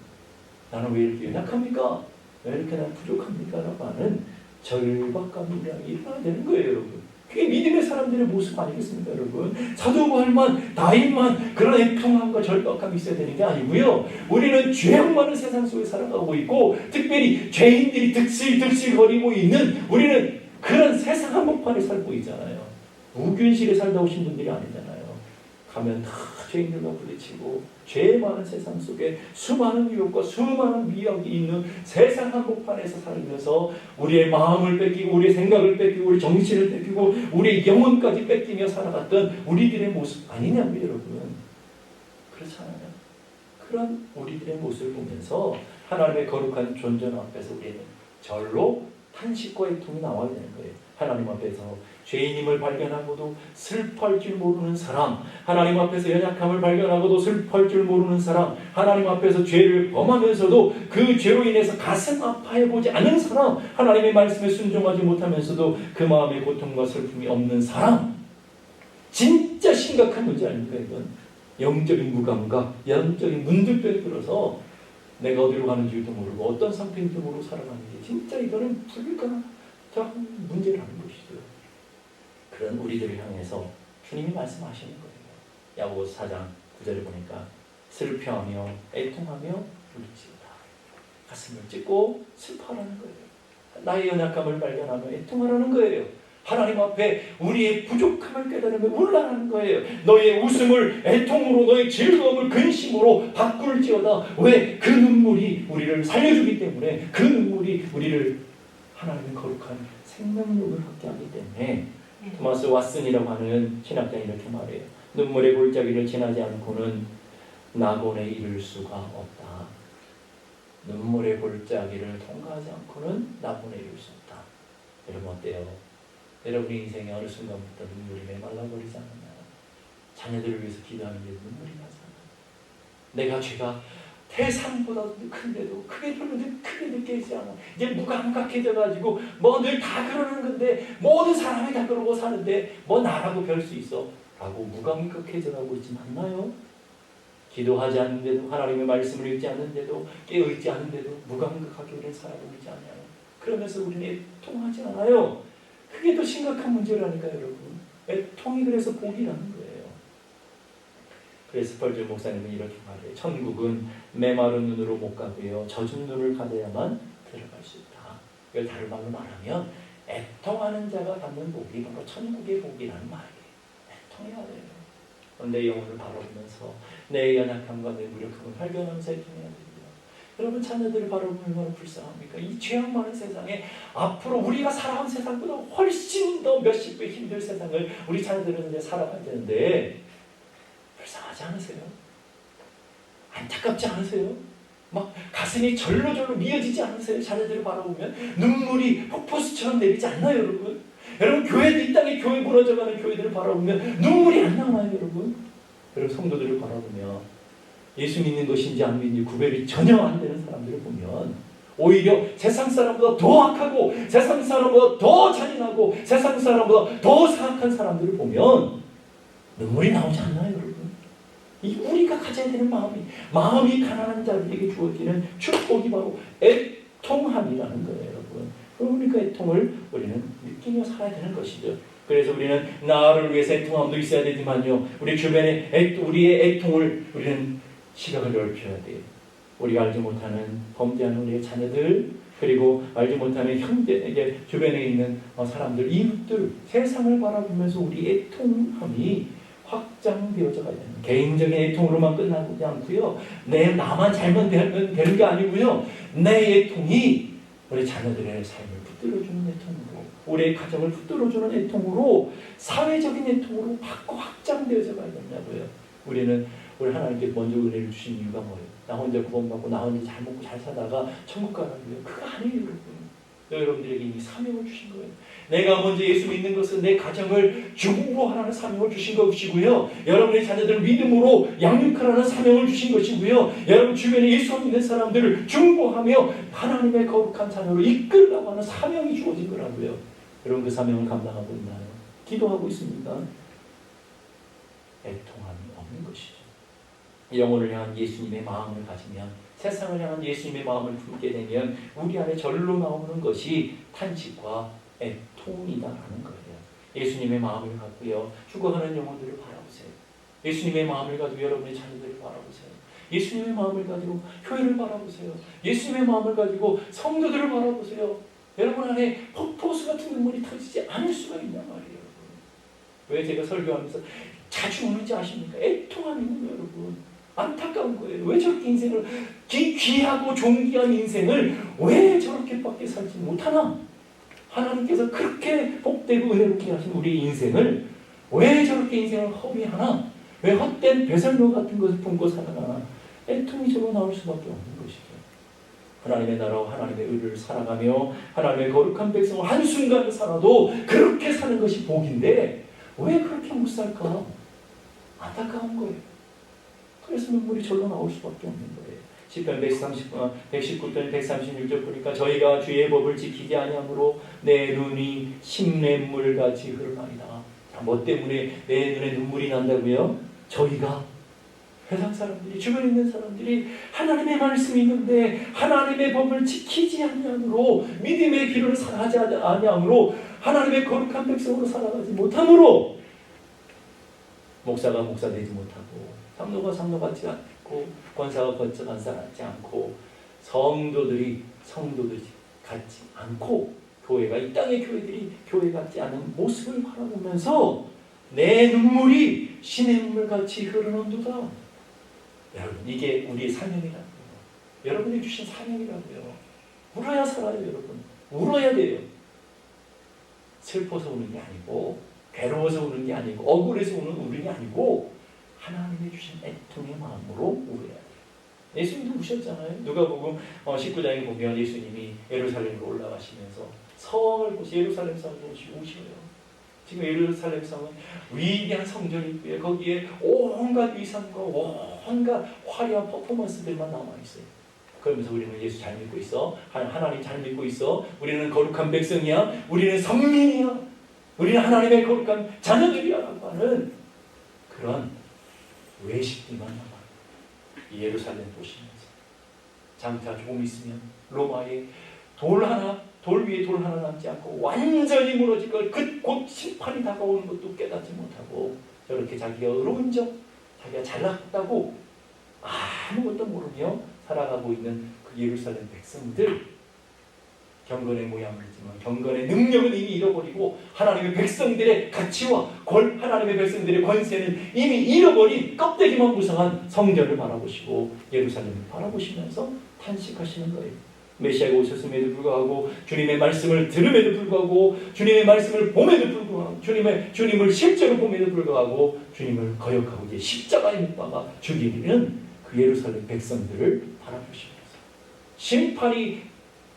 나는 왜 이렇게 연약합니까? 왜 이렇게 나는 부족합니까? 라고 하는 절박감이 우리 안에 일어나야 되는 거예요, 여러분. 그게 믿음의 사람들의 모습 아니겠습니까, 여러분? 사도 바울만 다윗만 그런 애통함과 절박함이 있어야 되는 게 아니고요. 우리는 죄악 많은 세상 속에 살아가고 있고 특별히 죄인들이 득실거리고 있는 우리는 그런 세상 한복판에 살고 있잖아요. 무균실에 살다 오신 분들이 아니잖아요. 가면 다 죄인들과 부딪히고 죄 많은 세상 속에 수많은 유혹과 수많은 미혹이 있는 세상 한복판에서 살면서 우리의 마음을 뺏기고 우리의 생각을 뺏기고 우리 정신을 뺏기고 우리의 영혼까지 뺏기며 살아갔던 우리들의 모습 아니냐고요, 여러분. 그렇잖아요. 그런 우리들의 모습을 보면서 하나님의 거룩한 존전 앞에서 우리는 절로 탄식과 애통이 나와야 되는 거예요. 하나님 앞에서 죄인임을 발견하고도 슬퍼할 줄 모르는 사람, 하나님 앞에서 연약함을 발견하고도 슬퍼할 줄 모르는 사람, 하나님 앞에서 죄를 범하면서도 그 죄로 인해서 가슴 아파해보지 않은 사람, 하나님의 말씀에 순종하지 못하면서도 그 마음의 고통과 슬픔이 없는 사람, 진짜 심각한 문제 아닙니까 이건? 영적인 무감각, 영적인 문득병이 들어서 내가 어디로 가는지도 모르고 어떤 상태인지도 모르고 살아가는 게 진짜 이거는 불가능한 문제라는 것이죠. 그런 우리들을 향해서 주님이 말씀하시는 거예요. 야고보서 4장 9절에 보니까 슬퍼하며 애통하며 울지어다. 가슴을 찢고 슬퍼하라는 거예요. 나의 연약함을 발견하며 애통하라는 거예요. 하나님 앞에 우리의 부족함을 깨달으며 울라는 거예요. 너의 웃음을 애통으로 너의 즐거움을 근심으로 바꿀지어다. 왜? 그 눈물이 우리를 살려주기 때문에 그 눈물이 우리를 하나님의 거룩한 생명력을 갖게 하기 때문에 토마스 왓슨이라고 하는 신학자는 이렇게 말해요. 눈물의 골짜기를 지나지 않고는 낙원에 이를 수가 없다. 눈물의 골짜기를 통과하지 않고는 낙원에 이를 수 없다. 여러분 어때요? 여러분의 인생에 어느 순간부터 눈물이 메말라버리지 않았나요? 자녀들을 위해서 기도하는데 눈물이 나잖아요. 내가 죄가 태산보다 큰데도 크게 들었는데 크게 느껴지지 않아. 이제 무감각해져가지고 뭐 늘 다 그러는 건데 모든 사람이 다 그러고 사는데 뭐 나라고 별 수 있어? 라고 무감각해져가고 있지 않나요? 기도하지 않는데도 하나님의 말씀을 읽지 않는데도 깨어있지 않는데도 무감각하게 우리는 살아가고 있지 않나요? 그러면서 우리는 애통하지 않아요. 그게 더 심각한 문제라니까요, 여러분. 애통이 그래서 복이라는 거예요. 그래서 스펄전 목사님은 이렇게 말해요. 천국은 메마른 눈으로 못 가고요. 젖은 눈을 가져야만 들어갈 수 있다. 이걸 다른 말로 말하면 애통하는 자가 받는 복이 바로 천국의 복이라는 말이에요. 애통해야 돼요. 내 영혼을 바라보면서 내 연약함과 내 무력함을 발견하면서 애통해야 됩니다. 여러분 자녀들을 바라보면 얼마나 불쌍합니까? 이 죄악 많은 세상에 앞으로 우리가 살아온 세상보다 훨씬 더 몇십 배 힘들 세상을 우리 자녀들은 이제 살아가야 되는데 불쌍하지 않으세요? 안타깝지 않으세요? 막 가슴이 절로절로 미어지지 않으세요? 자녀들을 바라보면 눈물이 폭포수처럼 내리지 않나요, 여러분? 여러분 교회도 이 땅에 교회 무너져가는 교회들을 바라보면 눈물이 안 나와요, 여러분? 여러분 성도들을 바라보며 예수 믿는 것인지 안 믿는지 구별이 전혀 안 되는 사람들을 보면 오히려 세상 사람보다 더 악하고 세상 사람보다 더 잔인하고 세상 사람보다 더 사악한 사람들을 보면 눈물이 나오지 않나요, 여러분? 이 우리가 가져야 되는 마음이 가난한 자들에게 주어지는 축복이 바로 애통함이라는 거예요, 여러분. 그러니까 애통을 우리는 느끼며 살아야 되는 것이죠. 그래서 우리는 나를 위해서 애통함도 있어야 되지만요, 우리 주변에 우리의 애통을 우리는 시각을 넓혀야 돼요. 우리가 알지 못하는 범죄하는 우리의 자녀들, 그리고 알지 못하는 형제, 주변에 있는 사람들, 이웃들, 세상을 바라보면서 우리 애통함이 확장되어져 가야 됩니다. 개인적인 애통으로만 끝나지 않고요. 나만 잘만 되는 게 아니고요. 내 애통이 우리 자녀들의 삶을 붙들어주는 애통으로, 우리의 가정을 붙들어주는 애통으로, 사회적인 애통으로 바꿔 확장되어져 가야 된다고요. 우리 하나님께 먼저 은혜를 주신 이유가 뭐예요? 나 혼자 구원받고 나 혼자 잘 먹고 잘 살다가 천국 가라고요? 그거 아니에요, 여러분. 여러분들에게 이미 사명을 주신 거예요. 내가 먼저 예수 믿는 것은 내 가정을 중보하라는 사명을 주신 것이고요. 여러분의 자녀들을 믿음으로 양육하라는 사명을 주신 것이고요. 여러분 주변에 예수 믿는 사람들을 중보하며 하나님의 거룩한 자녀로 이끌라고 하는 사명이 주어진 거라고요. 여러분 그 사명을 감당하고 있나요? 기도하고 있습니까? 애통함이 없는 것이죠. 영혼을 향한 예수님의 마음을 가지면, 세상을 향한 예수님의 마음을 품게 되면 우리 안에 절로 나오는 것이 탄식과 애통이다라는 거예요. 예수님의 마음을 갖고요, 죽어가는 영혼들을 바라보세요. 예수님의 마음을 가지고 여러분의 자녀들을 바라보세요. 예수님의 마음을 가지고 교회를 바라보세요. 예수님의 마음을 가지고 성도들을 바라보세요. 여러분 안에 폭포수 같은 눈물이 터지지 않을 수가 있단 말이에요. 여러분. 왜 제가 설교하면서 자주 우는지 아십니까? 애통함이 있는 거예요, 여러분. 안타까운 거예요. 왜 저렇게 인생을, 귀하고 존귀한 인생을 왜 저렇게밖에 살지 못하나? 하나님께서 그렇게 복되고 은혜롭게 하신 우리 인생을 왜 저렇게 인생을 허비하나? 왜 헛된 배설물 같은 것을 품고 살아가나? 애통이 저로 나올 수밖에 없는 것이죠. 하나님의 나라와 하나님의 의를 살아가며 하나님의 거룩한 백성을 한순간 살아도 그렇게 사는 것이 복인데 왜 그렇게 못 살까? 안타까운 거예요. 그래서 눈물이 절로 나올 수밖에 없는 거예요. 시편 119편 136절 보니까 저희가 주의 법을 지키지 아니함으로 내 눈이 심냇물같이 흐르나이다. 뭐 때문에 내 눈에 눈물이 난다고요? 저희가, 세상 사람들이, 주변에 있는 사람들이 하나님의 말씀이 있는데 하나님의 법을 지키지 아니함으로, 믿음의 길을 살아가지 아니함으로, 하나님의 거룩한 백성으로 살아가지 못함으로 목사가 목사 되지 못하고, 장로가 장로 같지 않고, 권사가 권사 같지 않고, 성도들이 성도들이 같지 않고, 교회가, 이 땅의 교회들이 교회 같지 않은 모습을 바라보면서 내 눈물이 시냇물같이 흐르는도다. 여러분, 이게 우리의 사명이라고요. 여러분이 주신 사명이라고요. 울어야 살아요, 여러분. 울어야 돼요. 슬퍼서 우는 게 아니고, 괴로워서 우는 게 아니고, 억울해서 우는 게 아니고, 하나님이 주신 애통의 마음으로 울어야 돼요. 예수님도 우셨잖아요. 누가복음 19장에 보면 예수님이 예루살렘으로 올라가시면서 성을 보시, 예루살렘 성을 보시고 우셔요. 지금 예루살렘 성은 위대한 성전이고요. 거기에 온갖 위상과 온갖 화려한 퍼포먼스들만 남아있어요. 그러면서 우리는 예수 잘 믿고 있어. 하나님 잘 믿고 있어. 우리는 거룩한 백성이야. 우리는 성민이야. 우리는 하나님의 거룩한 자녀들이야 라고 하는 그런 외식들만 남아요. 예루살렘 보시면서 장차 조금 있으면 로마의 돌 위에 돌 하나 남지 않고 완전히 무너질 걸, 곧 심판이 다가오는 것도 깨닫지 못하고 저렇게 자기가 의로운 적, 자기가 잘났다고 아무것도 모르며 살아가고 있는 그 예루살렘 백성들, 경건의 모양이지만 경건의 능력은 이미 잃어버리고 하나님의 백성들의 가치와 하나님의 백성들의 권세는 이미 잃어버린 껍데기만 무성한 성전을 바라보시고 예루살렘을 바라보시면서 탄식하시는 거예요. 메시아가 오셨음에도 불구하고, 주님의 말씀을 들음에도 불구하고, 주님의 말씀을 봄에도 불구하고, 주님을 실제로 봄에도 불구하고 주님을 거역하고 이제 십자가에 못 박아 죽이는 그 예루살렘 백성들을 바라보시면서 심판이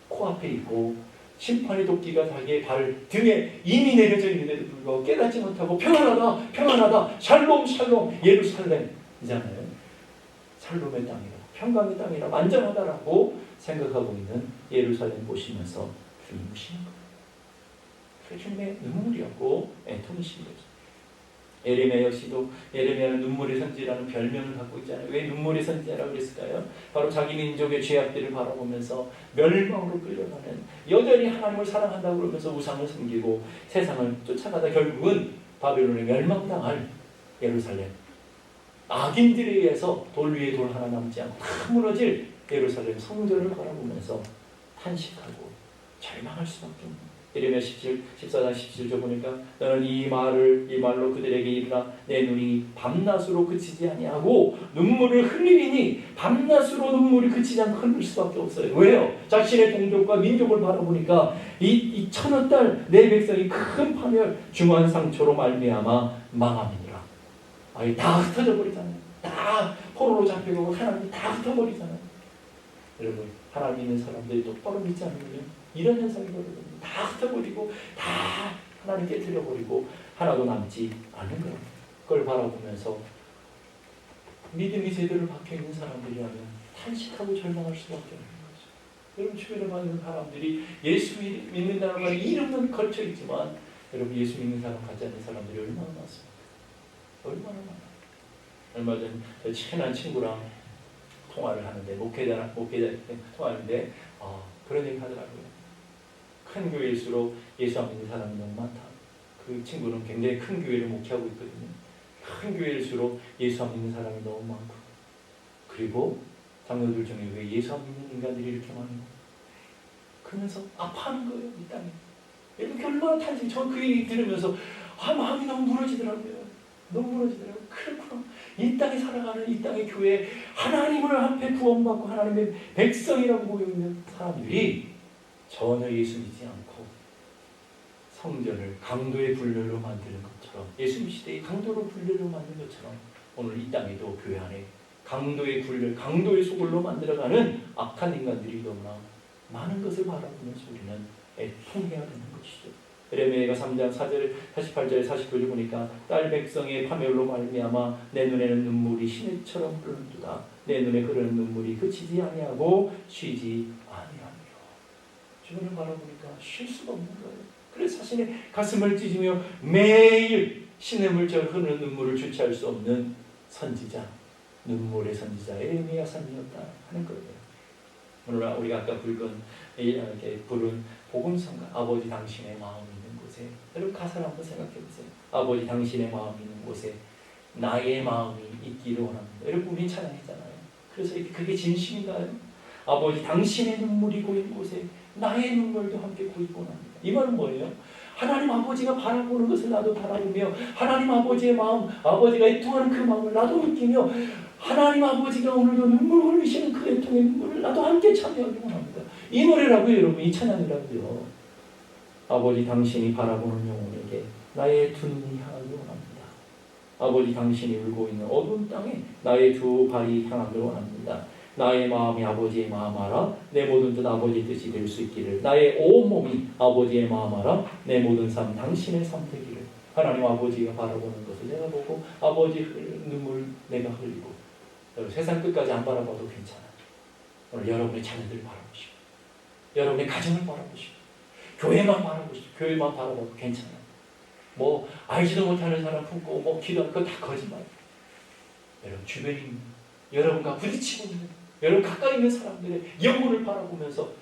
코앞에 있고 심판의 도끼가 자기의 발 등에 이미 내려져 있는데도 불구하고 깨닫지 못하고 평안하다 평안하다 샬롬 샬롬 예루살렘이잖아요. 샬롬의 땅이라, 평강의 땅이라, 안전하다라고 생각하고 있는 예루살렘 보시면서 주님 우시는 거예요. 그게 주님의 눈물이었고 애통이신 거죠. 예레미야 역시도, 예레미야는 눈물의 선지라는 별명을 갖고 있잖아요. 왜 눈물의 선지라고 그랬을까요? 바로 자기 민족의 죄악들을 바라보면서 멸망으로 끌려가는, 여전히 하나님을 사랑한다고 그러면서 우상을 섬기고 세상을 쫓아가다 결국은 바벨론에 멸망당할 예루살렘, 악인들에 의해서 돌 위에 돌 하나 남지 않고 다 무너질 예루살렘 성전을 바라보면서 탄식하고 절망할 수밖에 없는. 예레미야 14장 17절 보니까 너는 이 말로 그들에게 이르라 내 눈이 밤낮으로 그치지 아니하고 눈물을 흘리니 밤낮으로 눈물이 그치지 않고 흘릴 수밖에 없어요. 왜요? 자신의 동족과 민족을 바라보니까 이 천여 달 내 백성이 큰 파멸 중한 상처로 말미암아 망함이니라. 아예 다 흩어져 버리잖아요. 다 포로로 잡혀가고 하나님이 다 흩어버리잖아요. 여러분 하나님 있는 사람들이 똑바로 믿지 않으면 이런 현상이 벌어집니다. 다 흩어버리고 다 하나님 깨뜨려버리고 하나도 남지 않는 거예요. 그걸 바라보면서 믿음이 제대로 박혀있는 사람들이라면 탄식하고 절망할 수밖에 없는 거죠. 여러분 주변에 많은 사람들이 예수 믿는다는 말에 이름은 걸쳐있지만 여러분 예수 믿는 사람 같지 않은 사람들이 얼마나 많습니까? 얼마나 많아요. 얼마 전 친한 친구랑 통화를 하는데 목회자 통화하는데 그런 얘기 하더라고요. 큰 교회일수록 예수 안 믿는 사람이 너무 많다. 그 친구는 굉장히 큰 교회를 목회하고 있거든요. 큰 교회일수록 예수 안 믿는 사람이 너무 많고 그리고 장로들 중에 왜 예수 안 믿는 인간들이 이렇게 많은가? 그러면서 아파하는 거예요. 이 땅에. 이렇게 얼마나 탄식. 저는 그 얘기 들으면서 마음이 너무 무너지더라고요. 너무 무너지더라고요. 그렇구나. 이 땅에 살아가는 이 땅의 교회에 하나님을 앞에 구원받고 하나님의 백성이라고 모여있는 사람들이 전혀 예수 믿지 않고 성전을 강도의 분류로 만드는 것처럼 예수 시대의 강도로 분류로 만든 것처럼 오늘 이 땅에도 교회 안에 강도의 분류, 강도의 소굴로 만들어가는 악한 인간들이 너무나 많은 것을 바라보면서 우리는 애통해야 되는 것이죠. 예레미야 3장 4절 48절에 49절 보니까 딸 백성의 파멸로 말미암아 내 눈에는 눈물이 시내처럼 흐르는도다. 내 눈에 흐르는 눈물이 그치지 아니하고 쉬지 아니하니라. 주변을 바라보니까 쉴 수가 없는 거예요. 그래서 자신의 가슴을 찢으며 매일 시냇물처럼 흐르는 눈물을 주체할 수 없는 선지자, 눈물의 선지자 예레미야 선지였다 하는 거예요. 오늘 우리가 아까 부른 복음성가 아버지 당신의 마음 있는 곳에 여러분 가사를 한번 생각해 보세요. 아버지 당신의 마음 있는 곳에 나의 마음이 있기를 원합니다. 여러분 우리 찬양했잖아요. 그래서 그게 진심인가요? 아버지 당신의 눈물이 고인 곳에 나의 눈물도 함께 고이고 원합니다. 이 말은 뭐예요? 하나님 아버지가 바라보는 것을 나도 바라보며 하나님 아버지의 마음, 아버지가 애통하는 그 마음을 나도 느끼며 하나님 아버지가 오늘도 눈물 흘리시는 그 애통의 눈물을 나도 함께 참여하기 원합니다. 이 노래라고요, 여러분. 이 찬양이라고요. 아버지 당신이 바라보는 영혼에게 나의 두 눈이 향하기 원합니다. 아버지 당신이 울고 있는 어두운 땅에 나의 두 발이 향하기 원합니다. 나의 마음이 아버지의 마음 알아 내 모든 뜻 아버지의 뜻이 될 수 있기를 나의 온 몸이 아버지의 마음 알아 내 모든 삶 당신의 삶 되기를. 하나님 아버지가 바라보는 것을 내가 보고 아버지 눈물 내가 흘리고 세상 끝까지 안 바라봐도 괜찮아. 오늘 여러분의 자녀들 바라보시고 여러분의 가정을 바라보시고 교회만 바라보시고 교회만 바라봐도 괜찮아. 뭐 알지도 못하는 사람 품고 뭐 기도하는 그거 다 거짓말. 여러분 주변인 여러분과 부딪히고 있는 여러분 가까이 있는 사람들의 영혼을 바라보면서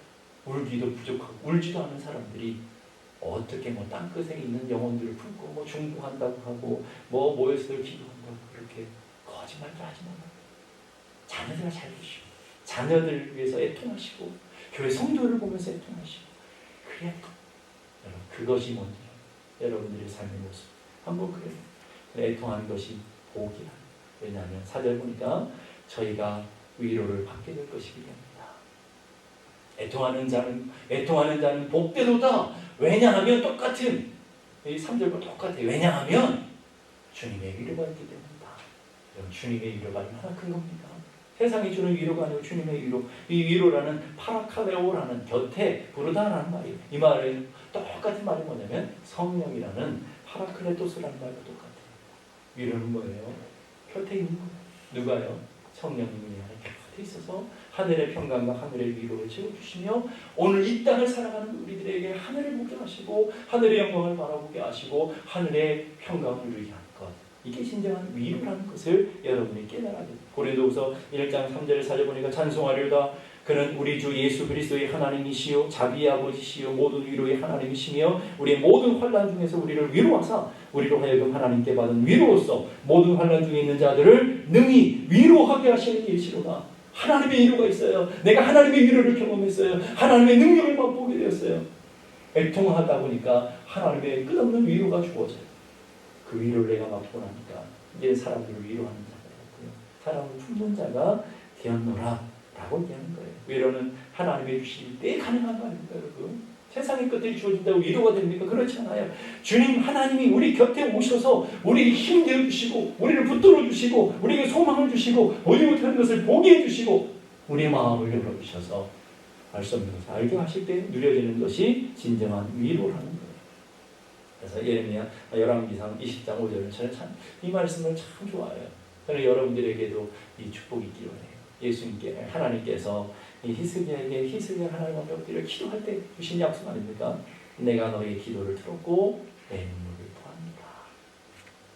울기도 부족하고 울지도 않은 사람들이 어떻게 뭐 땅끝에 있는 영혼들을 품고 뭐 중보한다고 하고 뭐 모여서 기도한다고 그렇게 거짓말도 하지 말아요. 자녀들을 잘 보시고 자녀들을 위해서 애통하시고 교회 성도를 보면서 애통하시고 그래야 여러분 그것이 먼저 여러분들의 삶의 모습 한번 그래요. 애통하는 것이 복이야. 왜냐하면 4절 보니까 저희가 위로를 받게 될 것이기 때문이다. 애통하는 자는 복되도다. 왜냐하면 똑같은 이 3절과 똑같아요. 왜냐하면 주님의 위로가 있기 때문이다. 여러분 주님의 위로가 얼마나 큰 겁니까? 세상이 주는 위로가 아니고 주님의 위로. 이 위로라는 파라카레오라는 곁에 부르다라는 말이에요. 이 말은 똑같은 말이 뭐냐면 성령이라는 파라클레토스라는 말과 똑같아요. 위로는 뭐예요? 곁에 있는 거예요. 누가요? 성령님이 안에 곁에 있어서 하늘의 평강과 하늘의 위로를 채워주시며 오늘 이 땅을 살아가는 우리들에게 하늘을 보게 하시고 하늘의 영광을 바라보게 하시고 하늘의 평강을 누리게 하는 것. 이게 진정한 위로라는 것을 여러분이 깨달아야 됩니다. 고린도후서 1장 3절 4절 보니까 찬송하리로다. 그는 우리 주 예수 그리스도의 하나님이시요 자비의 아버지시요 모든 위로의 하나님이시며 우리의 모든 환난 중에서 우리를 위로하사 우리로 하여금 하나님께 받은 위로로서 모든 환난 중에 있는 자들을 능히 위로하게 하시는 이시로다. 하나님의 위로가 있어요. 내가 하나님의 위로를 경험했어요. 하나님의 능력을 맛보게 되었어요. 애통하다 보니까 하나님의 끝없는 위로가 주어져요. 그 위로를 내가 맛보고 나니까 이제 사람들을 위로하는 자가 되었고요. 사람을 품는 자가 되었노라 라고 얘기하는 거예요. 위로는 하나님의 주실 때 가능한 거 아닙니까, 여러분? 세상의 것들이 주어진다고 위로가 됩니까? 그렇지 않아요. 주님 하나님이 우리 곁에 오셔서 우리에게 힘 되어주시고 우리를 붙들어 주시고 우리에게 소망을 주시고 보지 못하는 것을 보게 해주시고 우리의 마음을 열어주셔서 알 수 없는 것을 알게 하실 때 누려지는 것이 진정한 위로라는 거예요. 그래서 예레미야 열왕기상 20장 5절은 저는 참 이 말씀을 참 좋아해요. 저는 여러분들에게도 이 축복이 있기를 원해요. 예수님께 하나님께서 이 히스기야에게 히스기야 하나님 앞에 엎드려 기도할 때 주신 약속 아닙니까? 내가 너의 기도를 들었고 내 눈물을 보았다.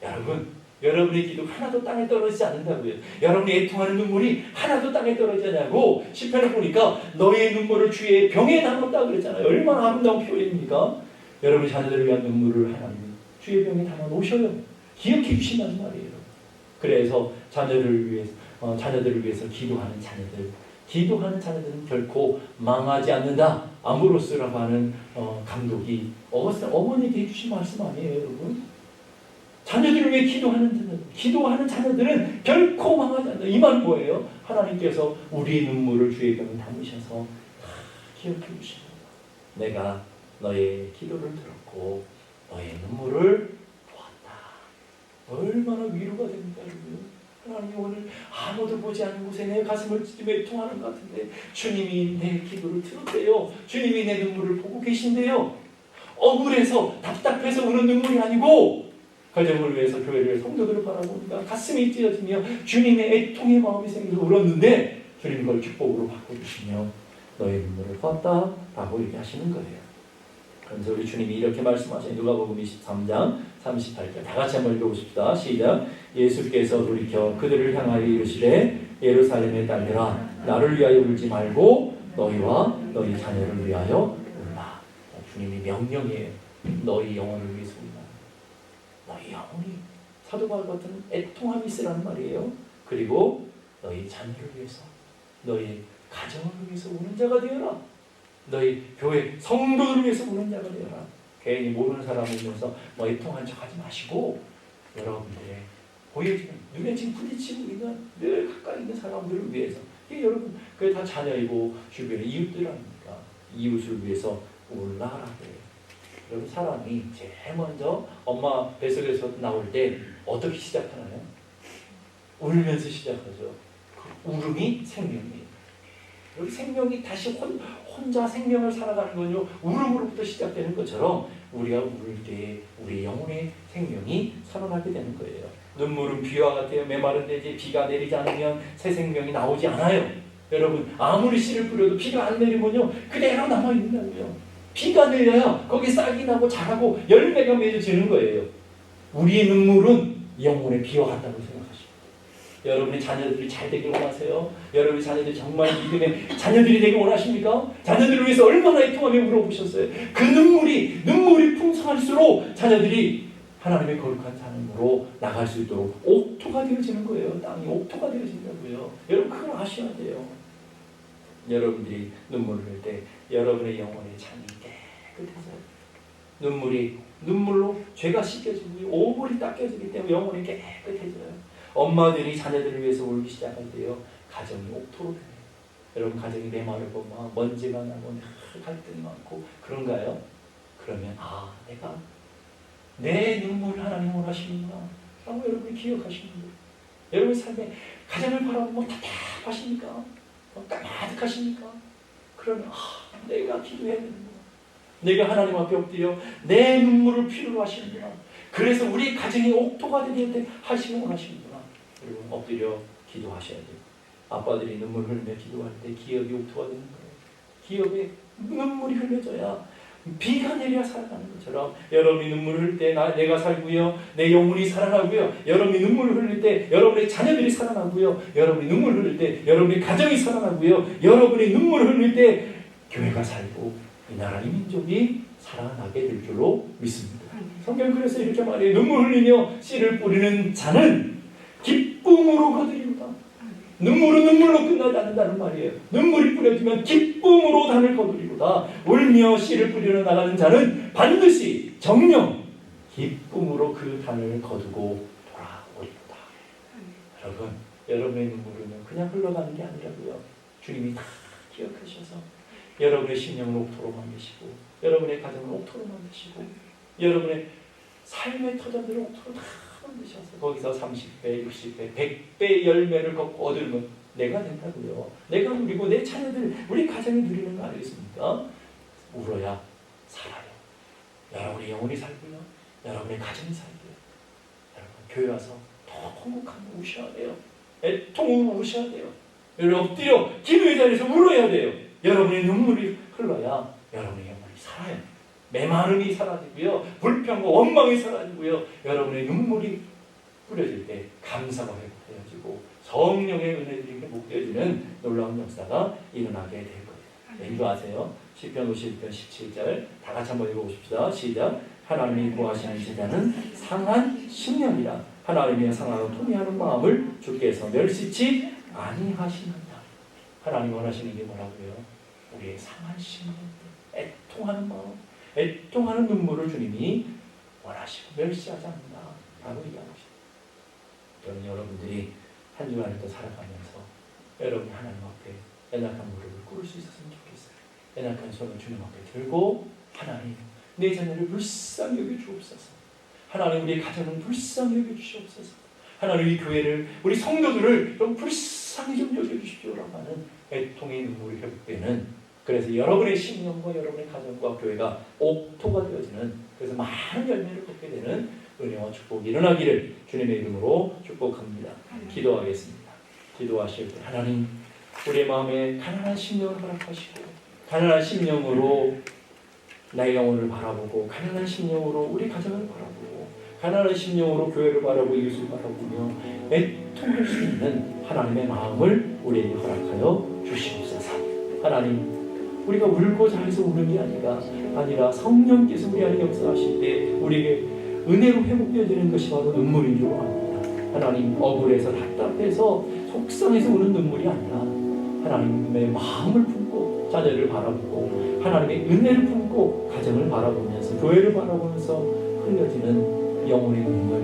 여러분, 여러분의 기도가 하나도 땅에 떨어지지 않는다고요. 여러분이 애통하는 눈물이 하나도 땅에 떨어지냐고 시편을 보니까 너의 눈물을 주의 병에 담았다 그랬잖아요. 얼마나 아름다운 표현입니까? 여러분의 자녀들을 위한 눈물을 하나님 주의 병에 담아 놓으셔요. 기억해 주신다는 말이에요. 그래서 자녀들을 위해서 기도하는 자녀들은 결코 망하지 않는다. 아모로스라고 하는 감독이 어머니에게 해주신 말씀 아니에요, 여러분? 자녀들을 위해 기도하는 자녀들은 결코 망하지 않는다. 이 말은 뭐예요? 하나님께서 우리의 눈물을 주의 병에 담으셔서 다 기억해 주십니다. 내가 너의 기도를 들었고 너의 눈물을 보았다. 얼마나 위로가 됩니까, 여러분? 하나님 오늘 아무도 보지 않는 곳에 내 가슴을 찢으며 애통하는 것 같은데 주님이 내 기도를 들었대요. 주님이 내 눈물을 보고 계신대요. 억울해서 답답해서 우는 눈물이 아니고 가정을 위해서 교회를 위해서 성도들을 바라보니까 가슴이 찢어지며 주님의 애통의 마음이 생겨서 울었는데 주님 그걸 축복으로 바꿔주시며 너의 눈물을 보았다 라고 얘기하시는 거예요. 그래서 우리 주님이 이렇게 말씀하셔요. 누가복음 23장 38절 다 같이 한번 읽어보십시다. 시작. 예수께서 돌이켜 그들을 향하여 이르시되 예루살렘의 딸들아 나를 위하여 울지 말고 너희와 너희 자녀를 위하여 울라. 주님이 명령이에요. 너희 영혼을 위해서 울라. 너희 영혼이 사도 바울 같은 애통함이 있으라는 말이에요. 그리고 너희 자녀를 위해서 너희 가정을 위해서 우는 자가 되어라. 너희 교회 성도들을 위해서 우는 자가 되어라. 괜히 모르는 사람을 위해서 애통한 척하지 마시고 여러분들의 보여지는 눈에 지금 부딪히고 있는 늘 가까이 있는 사람들을 위해서 이게 여러분 그게 다 자녀이고 주변의 이웃들 아닙니까? 이웃을 위해서 울라라고 해요. 여러분 사람이 제일 먼저 엄마 뱃속에서 나올 때 어떻게 시작하나요? 울면서 시작하죠. 그 울음이 생명이에요. 여기 생명이 다시 혼자 생명을 살아가는 건요 울음으로부터 시작되는 것처럼 우리가 울을 때 우리 영혼의 생명이 살아나게 되는 거예요. 눈물은 비와 같아요. 메마른 데지 비가 내리지 않으면 새 생명이 나오지 않아요. 여러분 아무리 씨를 뿌려도 비가 안 내리면요 그대로 남아있는다고요. 비가 내려야 거기 싹이 나고 자라고 열매가 맺어지는 거예요. 우리의 눈물은 영혼의 비와 같다고 생각하십니다. 여러분의 자녀들이 잘 되길 원하세요? 여러분의 자녀들이 정말 믿음의 자녀들이 되길 원하십니까? 자녀들을 위해서 얼마나 애통하며 물어보셨어요? 그 눈물이 풍성할수록 자녀들이 하나님의 거룩한 삶으로 나갈 수 있도록 옥토가 되어지는 거예요. 땅이 옥토가 되어진다고요. 여러분 그걸 아셔야 돼요. 여러분들이 눈물을 흘릴 때 여러분의 영혼의 창이 깨끗해져요. 눈물로 죄가 씻겨지고 오물이 닦여지기 때문에 영혼이 깨끗해져요. 엄마들이 자녀들을 위해서 울기 시작할 때요 가정이 옥토로 돼요. 여러분 가정이 메마르고 막 먼지가 나고 갈등이 많고 그런가요? 그러면 내가 내 눈물을 하나님 원하시는구나 라고 여러분이 기억하시는 거예요. 여러분 삶에 가정을 바라보면 답답하십니까? 까마득하십니까? 그러면 내가 기도해야 되는구나. 내가 하나님 앞에 엎드려 내 눈물을 필요로 하시는구나. 그래서 우리 가정이 옥토가 되게 하시는 원하시는구나. 여러분 엎드려 기도하셔야 돼요. 아빠들이 눈물 흘리며 기도할 때 기업이 옥토가 되는 거예요. 기업에 눈물이 흘려져야 비가 내려 살아가는 것처럼 여러분이 눈물을 흘릴 때 내가 살고요. 내 영혼이 살아나고요. 여러분이 눈물을 흘릴 때 여러분의 자녀들이 살아나고요. 여러분이 눈물을 흘릴 때 여러분의 가정이 살아나고요. 여러분이 눈물을 흘릴 때 교회가 살고 이 나라 이 민족이 살아나게 될 줄로 믿습니다. 성경 그래서 이렇게 말해요. 눈물 흘리며 씨를 뿌리는 자는 기쁨으로 거두리로다. 눈물로 끝나지 않는다는 말이에요. 눈물이 뿌려지면 기쁨으로 단을 거두리로다. 울며 씨를 뿌리러 나가는 자는 반드시 정녕 기쁨으로 그 단을 거두고 돌아오리로다. 여러분, 여러분의 눈물은 그냥 흘러가는 게 아니라고요. 주님이 다 기억하셔서 여러분의 심령을 옥토로 만드시고, 여러분의 가정을 옥토로 만드시고, 여러분의 삶의 터전들을 옥토로 다 만드셔서 거기서 30배, 60배, 100배 열매를 얻으면 내가 된다고요. 내가 누리고 내 자녀들, 우리 가정이 누리는 거 아니겠습니까? 울어야 살아요. 여러분의 영혼이 살고요. 여러분의 가정이 살고요. 여러분 교회 와서 더 통곡하며 우셔야 돼요. 애통으로 우셔야 돼요. 여러분 엎드려 기도의 자리에서 울어야 돼요. 여러분의 눈물이 흘러야 여러분의 영혼이 살아요. 메마름이 사라지고요. 불평과 원망이 사라지고요. 여러분의 눈물이 뿌려질 때 감사가 회복되어지고 성령의 은혜들이 회복되어지는 놀라운 역사가 일어나게 될 거예요. 네, 이거 아세요? 시편 51편 17절 다 같이 한번 읽어봅시다. 시작. 하나님이 구하시는 제자는 상한 심령이라. 하나님의 상하고 통회하는 마음을 주께서 멸시치 아니하시는다. 하나님 원하시는 게 뭐라고요? 우리의 상한 심령, 애통하는 마음, 애통하는 눈물을 주님이 원하시고 멸시하지 않는다 라고 얘기하고 있습니다. 여러분들이 한 주간을 또 살아가면서 여러분이 하나님 앞에 연약한 무릎을 꿇을 수 있었으면 좋겠어요. 연약한 손을 주님 앞에 들고 하나님 내 자녀를 불쌍히 여겨주옵소서. 하나님 우리의 가정을 불쌍히 여겨주시옵소서. 하나님 이 교회를 우리 성도들을 좀 불쌍히 좀 여겨주십시오라고 하는 애통의 눈물이 회복되는, 그래서 여러분의 심령과 여러분의 가정과 교회가 옥토가 되어지는, 그래서 많은 열매를 걷게 되는 은혜와 축복이 일어나기를 주님의 이름으로 축복합니다. 기도하겠습니다. 기도하실 때 하나님 우리의 마음에 가난한 심령을 허락하시고, 가난한 심령으로 나의 영혼을 바라보고, 가난한 심령으로 우리 가정을 바라보고, 가난한 심령으로 교회를 바라보고 이웃을 바라보며 애통할 수 있는 하나님의 마음을 우리에게 허락하여 주시옵소서. 하나님 우리가 울고자 해서 우는 게 아니라 성령께서 우리 안에 역사하실 때 우리에게 은혜로 회복되어지는 것이 바로 눈물인 줄 압니다. 하나님 억울해서 답답해서 속상해서 우는 눈물이 아니라 하나님의 마음을 품고 자녀를 바라보고 하나님의 은혜를 품고 가정을 바라보면서 교회를 바라보면서 흘려지는 영혼의 눈물,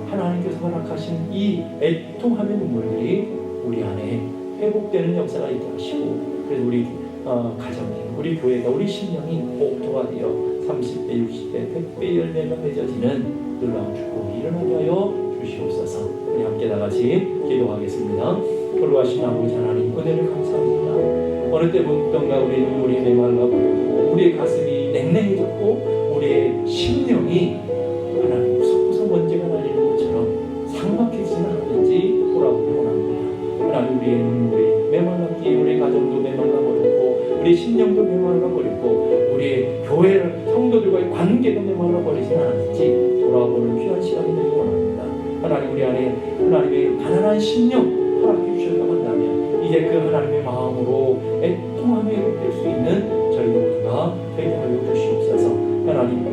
하나님께서 허락하신 이 애통함의 눈물들이 우리 안에 회복되는 역사가 있게 하시고, 그래서 우리 가정이, 우리 교회가, 우리 심령이 옥토가 되어 30배, 60배, 100배 열매가 맺어지는 놀라운 축복이 일어나게 하여 주시옵소서. 우리 함께 나같이 기도하겠습니다. 거룩하신 아버지 하나님 은혜를 감사합니다. 어느 때부터인가 우리 눈물이 메말라 버렸고 우리의 가슴이 냉랭해졌고 우리의 심령이 하나님 무섭고서 먼지가 날리는 것처럼 삭막해지지는 않는지 돌아보기 원합니다. 하나님 우리의 눈물이 메말랐기에 우리 가정도 메말라 버렸고 우리 심령도 메말라 버렸고 우리의 교회 성도들과의 관계도 메말라 버리지 않았는지 돌아보는 귀한 시간이 되기 원합니다. 하나님 우리 안에 하나님의 가난한 심령 허락해 주셨다고 한다면 이제 그 하나님의 마음으로 애통함에 될 수 있는 저희 모두가 되게 하여 주시옵소서. 하나님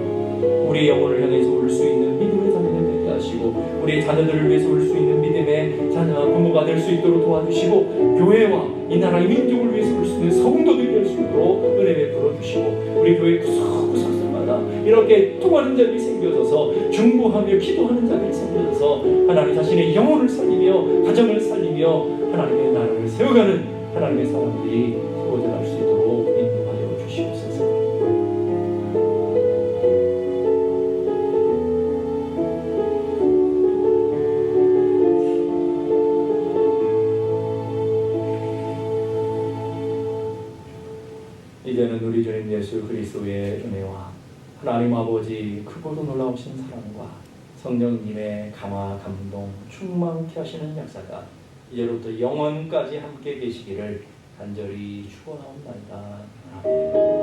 우리 영혼을 향해서 울 수 있는 믿음의 자녀들 되게 하시고 우리 자녀들을 위해서 울 수 있는 믿음의 자녀 부모가 될 수 있도록 도와주시고 교회와 이 나라의 민족을 위해서 울 수 있는 성도들이 될 수 있도록 은혜 베풀어 주시고 우리 교회 구석구석마다 이렇게 통하는 자들이 생겨져서 중보하며 기도하는 자들이 생겨져서 하나님 자신의 영혼을 살리며 가정을 살리며 하나님의 나라를 세워가는 하나님의 사람들이 세워져 갈 수 있도록 인도하여 주시옵소서. 이제는 우리 주님 예수 그리스도의 은혜와 하나님 아버지 크고도 놀라우신 사랑과 성령님의 감화 감동 충만케 하시는 역사가 이제로부터 영원까지 함께 계시기를 간절히 축원하옵나이다. 아멘.